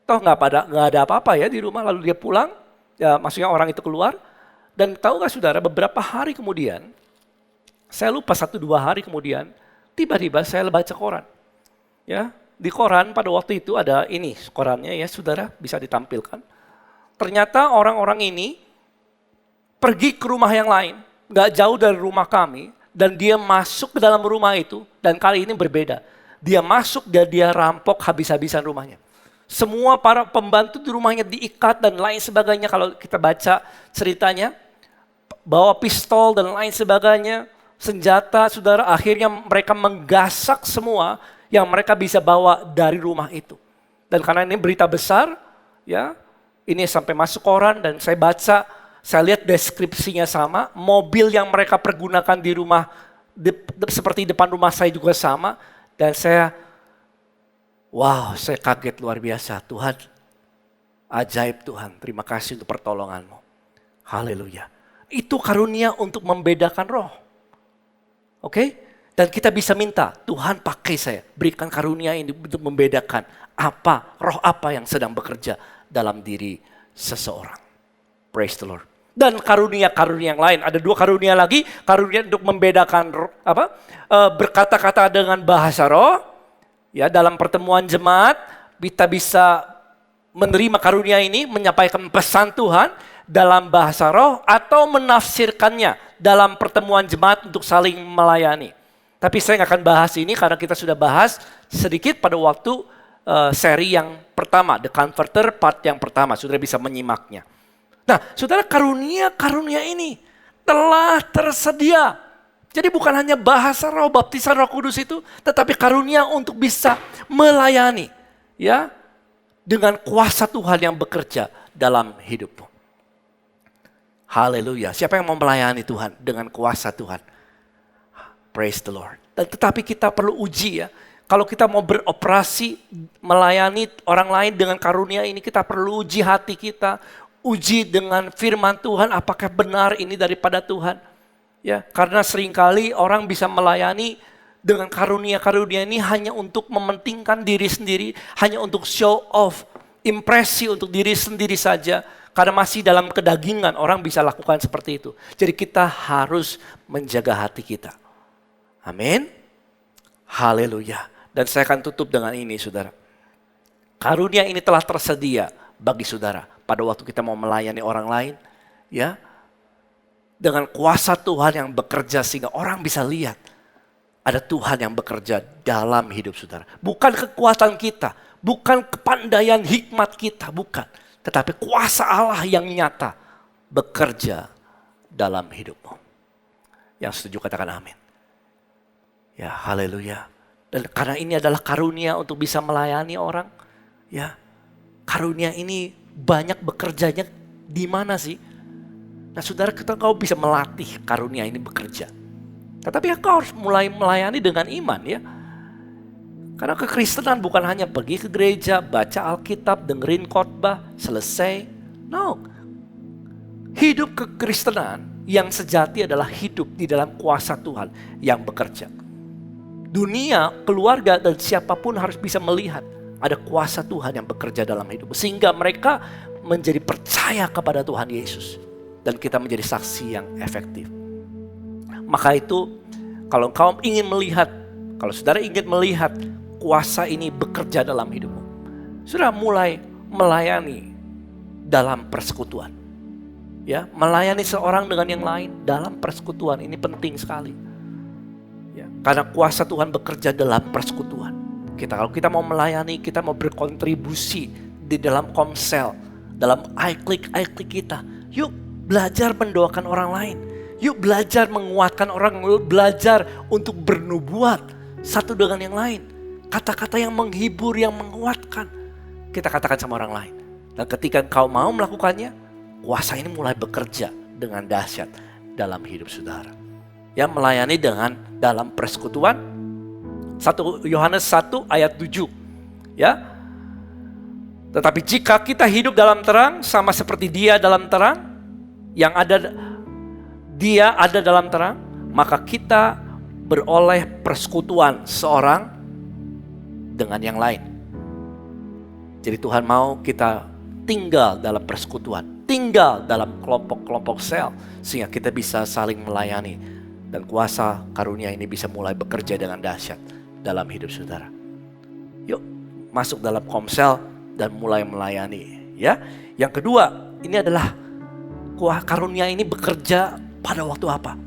Toh nggak ada apa-apa ya di rumah. Lalu dia pulang, ya maksudnya orang itu keluar. Dan tahu nggak saudara, beberapa hari kemudian, saya lupa 1-2 hari kemudian, tiba-tiba saya baca koran. Ya, di koran pada waktu itu ada ini korannya ya saudara, bisa ditampilkan. Ternyata orang-orang ini pergi ke rumah yang lain, nggak jauh dari rumah kami. Dan dia masuk ke dalam rumah itu, dan kali ini berbeda. Dia masuk dan dia rampok habis-habisan rumahnya. Semua para pembantu di rumahnya diikat dan lain sebagainya. Kalau kita baca ceritanya, bawa pistol dan lain sebagainya, senjata, saudara. Akhirnya mereka menggasak semua yang mereka bisa bawa dari rumah itu. Dan karena ini berita besar, ya, ini sampai masuk koran dan saya baca. Saya lihat deskripsinya sama, mobil yang mereka pergunakan di rumah, seperti depan rumah saya juga sama. Dan saya kaget luar biasa. Tuhan, ajaib Tuhan, terima kasih untuk pertolongan-Mu. Haleluya. Itu karunia untuk membedakan roh. Oke? Dan kita bisa minta, Tuhan pakai saya, berikan karunia ini untuk membedakan roh apa yang sedang bekerja dalam diri seseorang. Praise the Lord. Dan karunia-karunia yang lain. Ada 2 karunia lagi. Karunia untuk membedakan berkata-kata dengan bahasa roh. Ya, dalam pertemuan jemaat kita bisa menerima karunia ini, menyampaikan pesan Tuhan dalam bahasa roh atau menafsirkannya dalam pertemuan jemaat untuk saling melayani. Tapi saya nggak akan bahas ini karena kita sudah bahas sedikit pada waktu seri yang pertama, The Comforter part yang pertama. Saudara bisa menyimaknya. Nah, saudara, karunia ini telah tersedia. Jadi bukan hanya bahasa roh, baptisan Roh Kudus itu, tetapi karunia untuk bisa melayani, ya, dengan kuasa Tuhan yang bekerja dalam hidupmu. Haleluya. Siapa yang mau melayani Tuhan dengan kuasa Tuhan? Praise the Lord. Dan tetapi kita perlu uji ya. Kalau kita mau beroperasi melayani orang lain dengan karunia ini, kita perlu uji hati kita. Uji dengan firman Tuhan, apakah benar ini daripada Tuhan? Ya, karena seringkali orang bisa melayani dengan karunia-karunia ini hanya untuk mementingkan diri sendiri, hanya untuk show off, impresi untuk diri sendiri saja. Karena masih dalam kedagingan orang bisa lakukan seperti itu. Jadi kita harus menjaga hati kita. Amin. Haleluya. Dan saya akan tutup dengan ini, saudara. Karunia ini telah tersedia bagi saudara. Pada waktu kita mau melayani orang lain, ya, dengan kuasa Tuhan yang bekerja sehingga orang bisa lihat ada Tuhan yang bekerja dalam hidup saudara. Bukan kekuatan kita, bukan kepandaian hikmat kita, bukan. Tetapi kuasa Allah yang nyata bekerja dalam hidupmu. Yang setuju katakan amin. Ya, haleluya. Dan karena ini adalah karunia untuk bisa melayani orang, ya, karunia ini banyak bekerjanya di mana sih? Nah, saudara, kau bisa melatih karunia ini bekerja. Tetapi kau harus mulai melayani dengan iman ya. Karena kekristenan bukan hanya pergi ke gereja, baca Alkitab, dengerin khotbah, selesai. No. Hidup kekristenan yang sejati adalah hidup di dalam kuasa Tuhan yang bekerja. Dunia, keluarga, dan siapapun harus bisa melihat ada kuasa Tuhan yang bekerja dalam hidup. Sehingga mereka menjadi percaya kepada Tuhan Yesus. Dan kita menjadi saksi yang efektif. Maka itu, kalau kau ingin melihat, kalau saudara ingin melihat kuasa ini bekerja dalam hidupmu, saudara mulai melayani dalam persekutuan. Ya, melayani seorang dengan yang lain dalam persekutuan ini penting sekali. Ya, karena kuasa Tuhan bekerja dalam persekutuan. Kalau kita mau melayani, kita mau berkontribusi di dalam komsel dalam iKlik kita. Yuk belajar mendoakan orang lain. Yuk belajar menguatkan orang, belajar untuk bernubuat satu dengan yang lain. Kata-kata yang menghibur, yang menguatkan. Kita katakan sama orang lain. Dan ketika kau mau melakukannya, kuasa ini mulai bekerja dengan dahsyat dalam hidup saudara. Yang melayani dalam persekutuan. 1 Yohanes 1 ayat 7. Ya. Tetapi jika kita hidup dalam terang, sama seperti dia dalam terang, dia ada dalam terang, maka kita beroleh persekutuan seorang dengan yang lain. Jadi Tuhan mau kita tinggal dalam persekutuan, tinggal dalam kelompok-kelompok sel, sehingga kita bisa saling melayani. Dan kuasa karunia ini bisa mulai bekerja dengan dahsyat dalam hidup saudara. Yuk masuk dalam komsel dan mulai melayani. Ya. Yang kedua, ini adalah kuasa karunia ini bekerja pada waktu apa?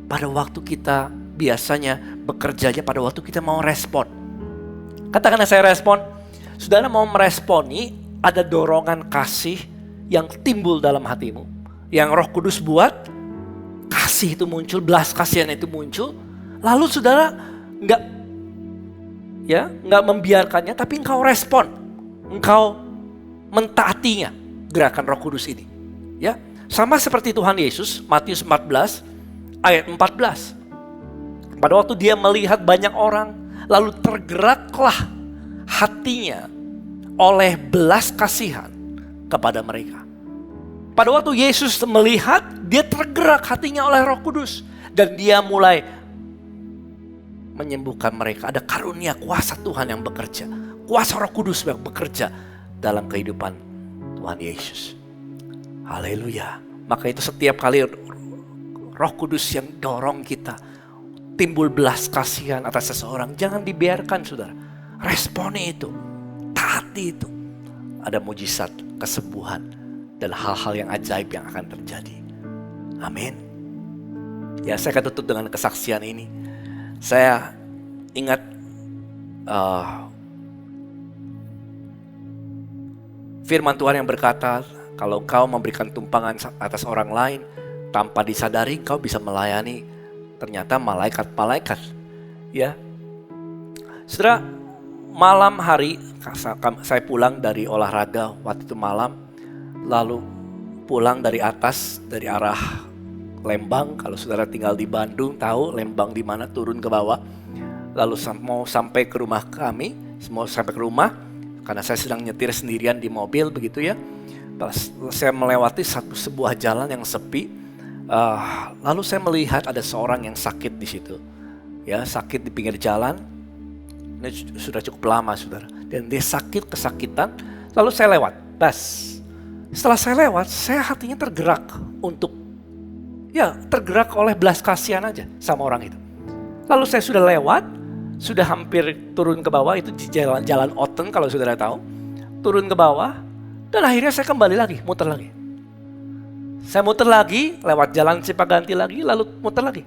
Pada waktu kita biasanya bekerjanya pada waktu kita mau respon. Katakanlah saya respon. Saudara mau meresponi, ada dorongan kasih yang timbul dalam hatimu. Yang Roh Kudus buat, kasih itu muncul, belas kasihan itu muncul. Lalu saudara nggak membiarkannya, tapi engkau respon. Engkau mentaatinya, gerakan Roh Kudus ini. Ya, sama seperti Tuhan Yesus, Matius 14 ayat 14. Pada waktu dia melihat banyak orang, lalu tergeraklah hatinya oleh belas kasihan kepada mereka. Pada waktu Yesus melihat, dia tergerak hatinya oleh Roh Kudus. Dan dia mulai menyembuhkan mereka. Ada karunia kuasa Tuhan yang bekerja. Kuasa Roh Kudus yang bekerja dalam kehidupan Tuhan Yesus. Haleluya. Maka itu setiap kali Roh Kudus yang dorong kita, timbul belas kasihan atas seseorang, jangan dibiarkan saudara. Responi itu, taati itu. Ada mujizat, kesembuhan, dan hal-hal yang ajaib yang akan terjadi. Amin. Ya, saya akan tutup dengan kesaksian ini. Saya ingat firman Tuhan yang berkata, kalau engkau memberikan tumpangan atas orang lain, tanpa disadari kau bisa melayani ternyata malaikat-malaikat. Ya, saudara, malam hari saya pulang dari olahraga waktu itu malam, lalu pulang dari atas dari arah Lembang. Kalau saudara tinggal di Bandung tahu Lembang di mana, turun ke bawah. Lalu mau sampai ke rumah kami, mau sampai ke rumah karena saya sedang nyetir sendirian di mobil begitu ya. Saya melewati sebuah jalan yang sepi. Lalu saya melihat ada seorang yang sakit di situ. Ya, sakit di pinggir jalan. Ini sudah cukup lama saudara. Dan dia kesakitan. Lalu saya lewat. Setelah saya lewat, saya hatinya tergerak tergerak oleh belas kasihan aja sama orang itu. Lalu saya sudah lewat, sudah hampir turun ke bawah, itu di jalan Oten kalau saudara tahu. Turun ke bawah, dan akhirnya saya kembali lagi, muter lagi. Saya muter lagi, lewat jalan Cipaganti lagi, lalu muter lagi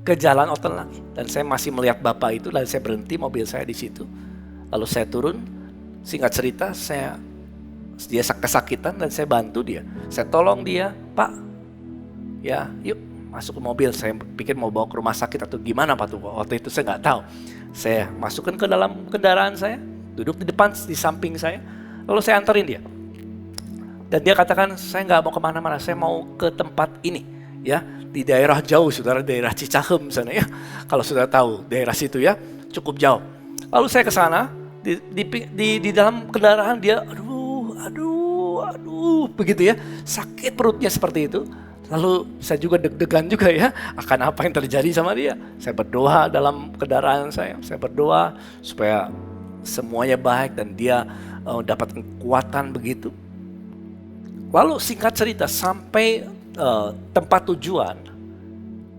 ke jalan Oten lagi. Dan saya masih melihat bapak itu, lalu saya berhenti mobil saya di situ. Lalu saya turun, singkat cerita, dia kesakitan dan saya bantu dia. Saya tolong dia, Pak, ya yuk masuk ke mobil. Saya pikir mau bawa ke rumah sakit atau gimana Pak tuh. Waktu itu saya nggak tahu. Saya masukkan ke dalam kendaraan saya, duduk di depan, di samping saya. Lalu saya anterin dia. Dan dia katakan, saya nggak mau kemana-mana, saya mau ke tempat ini. Ya, di daerah jauh, saudara, daerah Cicahem sana ya. Kalau saudara tahu daerah situ ya, cukup jauh. Lalu saya ke sana, di dalam kendaraan dia, aduh, begitu ya. Sakit perutnya seperti itu. Lalu saya juga deg-degan juga ya, akan apa yang terjadi sama dia. Saya berdoa dalam kendaraan saya berdoa supaya semuanya baik dan dia dapat kekuatan begitu. Lalu singkat cerita, sampai tempat tujuan,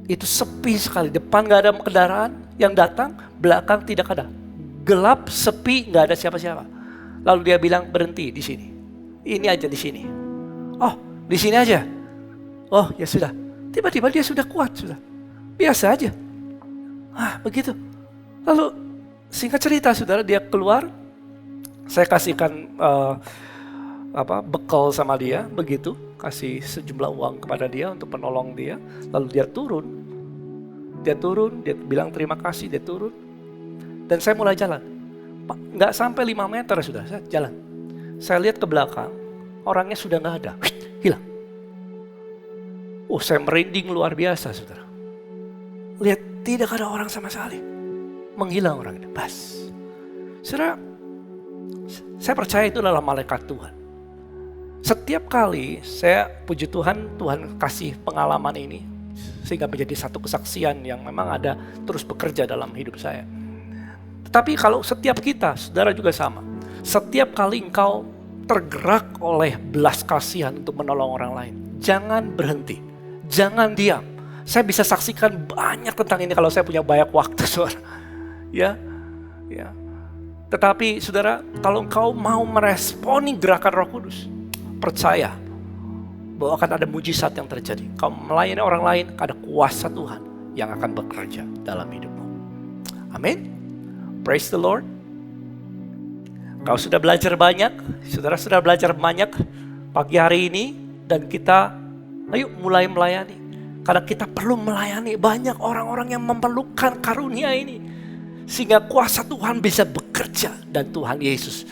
itu sepi sekali. Depan gak ada kendaraan yang datang, belakang tidak ada. Gelap, sepi, gak ada siapa-siapa. Lalu dia bilang, berhenti di sini. Ini aja di sini. Oh, di sini aja. Oh, ya sudah. Tiba-tiba dia sudah kuat, sudah. Biasa aja. Begitu. Lalu singkat cerita, saudara, dia keluar. Saya kasihkan bekal sama dia, begitu, kasih sejumlah uang kepada dia untuk menolong dia, lalu dia turun, dia bilang terima kasih, dia turun, dan saya mulai jalan. Pak, nggak sampai 5 meter sudah, saya jalan. Saya lihat ke belakang, orangnya sudah nggak ada, hilang. Saya merinding luar biasa, saudara. Lihat, tidak ada orang sama sekali, menghilang orang itu, bas. Saudara, saya percaya itu adalah malaikat Tuhan. Setiap kali saya puji Tuhan, Tuhan kasih pengalaman ini sehingga menjadi satu kesaksian yang memang ada terus bekerja dalam hidup saya. Tetapi kalau setiap kita, saudara juga sama. Setiap kali engkau tergerak oleh belas kasihan untuk menolong orang lain, jangan berhenti, jangan diam. Saya bisa saksikan banyak tentang ini kalau saya punya banyak waktu, saudara. Ya. Tetapi saudara, kalau engkau mau meresponi gerakan Roh Kudus, percaya bahwa akan ada mujizat yang terjadi. Kau melayani orang lain, ada kuasa Tuhan yang akan bekerja dalam hidupmu. Amin. Praise the Lord. Kau sudah belajar banyak, saudara sudah belajar banyak pagi hari ini, dan kita ayo mulai melayani. Karena kita perlu melayani banyak orang-orang yang memerlukan karunia ini. Sehingga kuasa Tuhan bisa bekerja dan Tuhan Yesus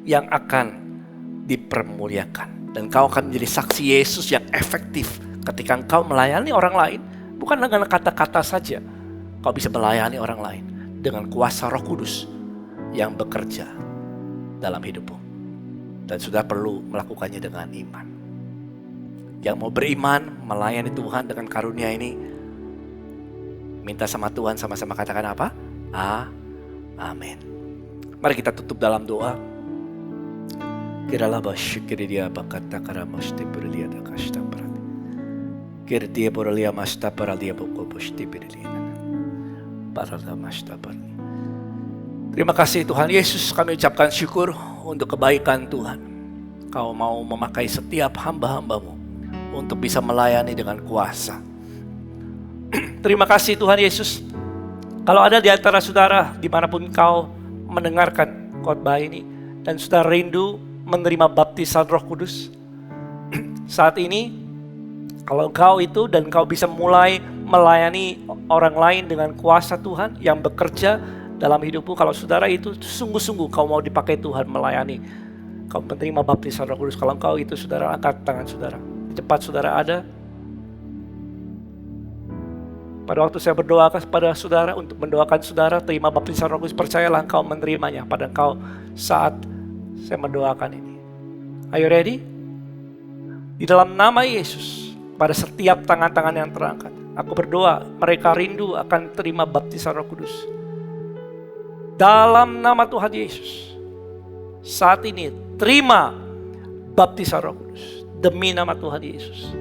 yang akan dipermuliakan. Dan kau akan menjadi saksi Yesus yang efektif ketika engkau melayani orang lain. Bukan dengan kata-kata saja. Kau bisa melayani orang lain dengan kuasa Roh Kudus yang bekerja dalam hidupmu. Dan sudah perlu melakukannya dengan iman. Yang mau beriman, melayani Tuhan dengan karunia ini, minta sama Tuhan, sama-sama katakan apa? Amin. Mari kita tutup dalam doa. Kiralah basyukiri dia bakata karamasti berlia dakasta berali. Kirti berlia masta berlia buku pasti berlia. Parada masta berlia. Terima kasih Tuhan Yesus, kami ucapkan syukur untuk kebaikan Tuhan. Kau mau memakai setiap hamba-hambamu untuk bisa melayani dengan kuasa. Terima kasih Tuhan Yesus. Kalau ada di antara saudara dimanapun kau mendengarkan khotbah ini dan saudara rindu menerima baptisan Roh Kudus, saat ini kalau kau itu dan kau bisa mulai melayani orang lain dengan kuasa Tuhan yang bekerja dalam hidupmu, kalau saudara itu sungguh-sungguh kau mau dipakai Tuhan melayani, kau menerima baptisan Roh Kudus, kalau kau itu saudara, angkat tangan saudara. Cepat saudara ada. Pada waktu saya berdoa kepada saudara untuk mendoakan saudara terima baptisan Roh Kudus, percayalah engkau menerimanya pada engkau saat saya mendoakan ini. Are you ready? Di dalam nama Yesus, pada setiap tangan-tangan yang terangkat, aku berdoa mereka rindu akan terima baptisan Roh Kudus. Dalam nama Tuhan Yesus, saat ini terima baptisan Roh Kudus demi nama Tuhan Yesus.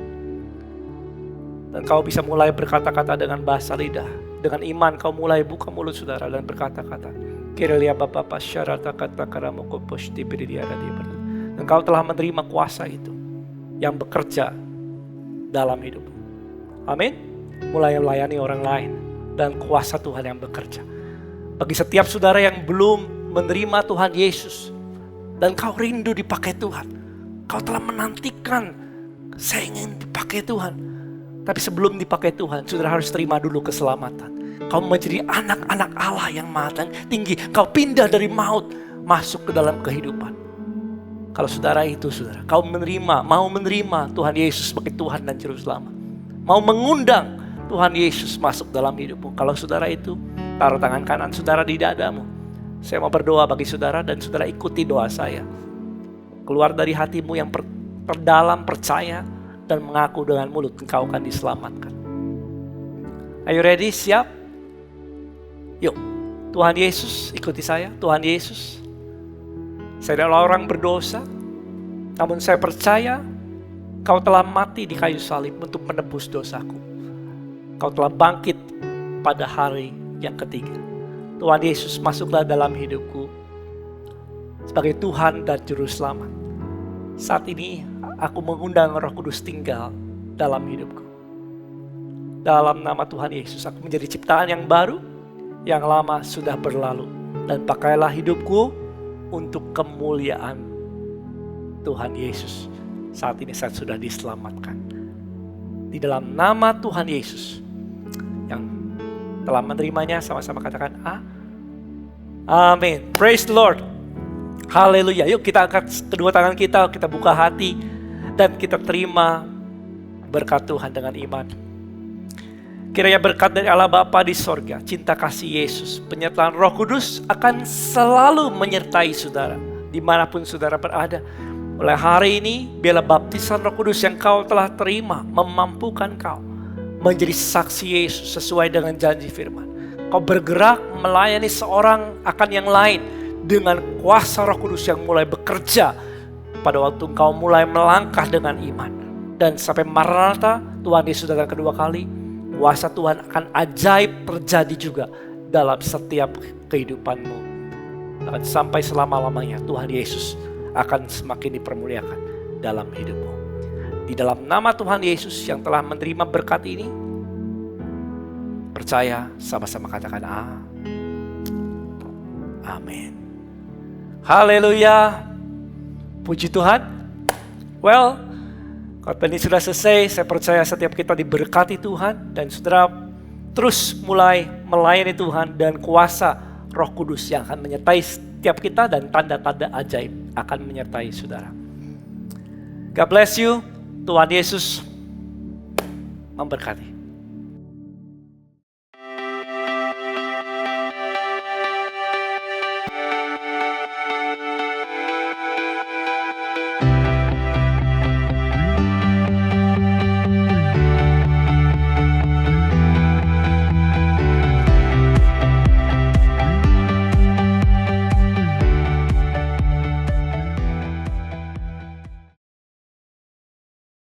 Dan kau bisa mulai berkata-kata dengan bahasa lidah. Dengan iman kau mulai buka mulut saudara dan berkata-kata. Kirilia bapa pasyarata kata karamu koposti beridia dia. Dan kau telah menerima kuasa itu yang bekerja dalam hidupmu. Amin. Mulai melayani orang lain dan kuasa Tuhan yang bekerja. Bagi setiap saudara yang belum menerima Tuhan Yesus dan kau rindu dipakai Tuhan. Kau telah menantikan, saya ingin dipakai Tuhan. Tapi sebelum dipakai Tuhan, saudara harus terima dulu keselamatan. Kau menjadi anak-anak Allah yang maha tinggi. Kau pindah dari maut, masuk ke dalam kehidupan. Kalau saudara itu, saudara, kau mau menerima Tuhan Yesus sebagai Tuhan dan Juru Selamat. Mau mengundang Tuhan Yesus masuk dalam hidupmu. Kalau saudara itu, taruh tangan kanan saudara di dadamu. Saya mau berdoa bagi saudara dan saudara ikuti doa saya. Keluar dari hatimu yang terdalam percaya dan mengaku dengan mulut engkau akan diselamatkan. Are you ready? Siap? Yuk, Tuhan Yesus, ikuti saya. Tuhan Yesus, saya adalah orang berdosa, namun saya percaya Kau telah mati di kayu salib untuk menebus dosaku. Kau telah bangkit pada hari yang ketiga. Tuhan Yesus, masuklah dalam hidupku sebagai Tuhan dan Juru Selamat. Saat ini aku mengundang Roh Kudus tinggal dalam hidupku. Dalam nama Tuhan Yesus, aku menjadi ciptaan yang baru, yang lama sudah berlalu. Dan pakailah hidupku untuk kemuliaan Tuhan Yesus, saat ini saya sudah diselamatkan. Di dalam nama Tuhan Yesus, yang telah menerimanya sama-sama katakan amin. Praise the Lord. Haleluya. Yuk kita angkat kedua tangan kita buka hati, dan kita terima berkat Tuhan dengan iman. Kiranya berkat dari Allah Bapa di sorga, cinta kasih Yesus, penyertaan Roh Kudus akan selalu menyertai saudara dimanapun saudara berada. Mulai hari ini, biarlah baptisan Roh Kudus yang kau telah terima memampukan kau menjadi saksi Yesus sesuai dengan janji firman. Kau bergerak melayani seorang akan yang lain dengan kuasa Roh Kudus yang mulai bekerja pada waktu kau mulai melangkah dengan iman. Dan sampai Maranatha, Tuhan Yesus datang kedua kali, kuasa Tuhan akan ajaib terjadi juga dalam setiap kehidupanmu. Dan sampai selama-lamanya Tuhan Yesus akan semakin dipermuliakan dalam hidupmu. Di dalam nama Tuhan Yesus yang telah menerima berkat ini, percaya, sama-sama katakan amin. Haleluya. Puji Tuhan. Well, khotbah ini sudah selesai. Saya percaya setiap kita diberkati Tuhan, dan saudara terus mulai melayani Tuhan, dan kuasa Roh Kudus yang akan menyertai setiap kita, dan tanda-tanda ajaib akan menyertai saudara. God bless you. Tuhan Yesus memberkati.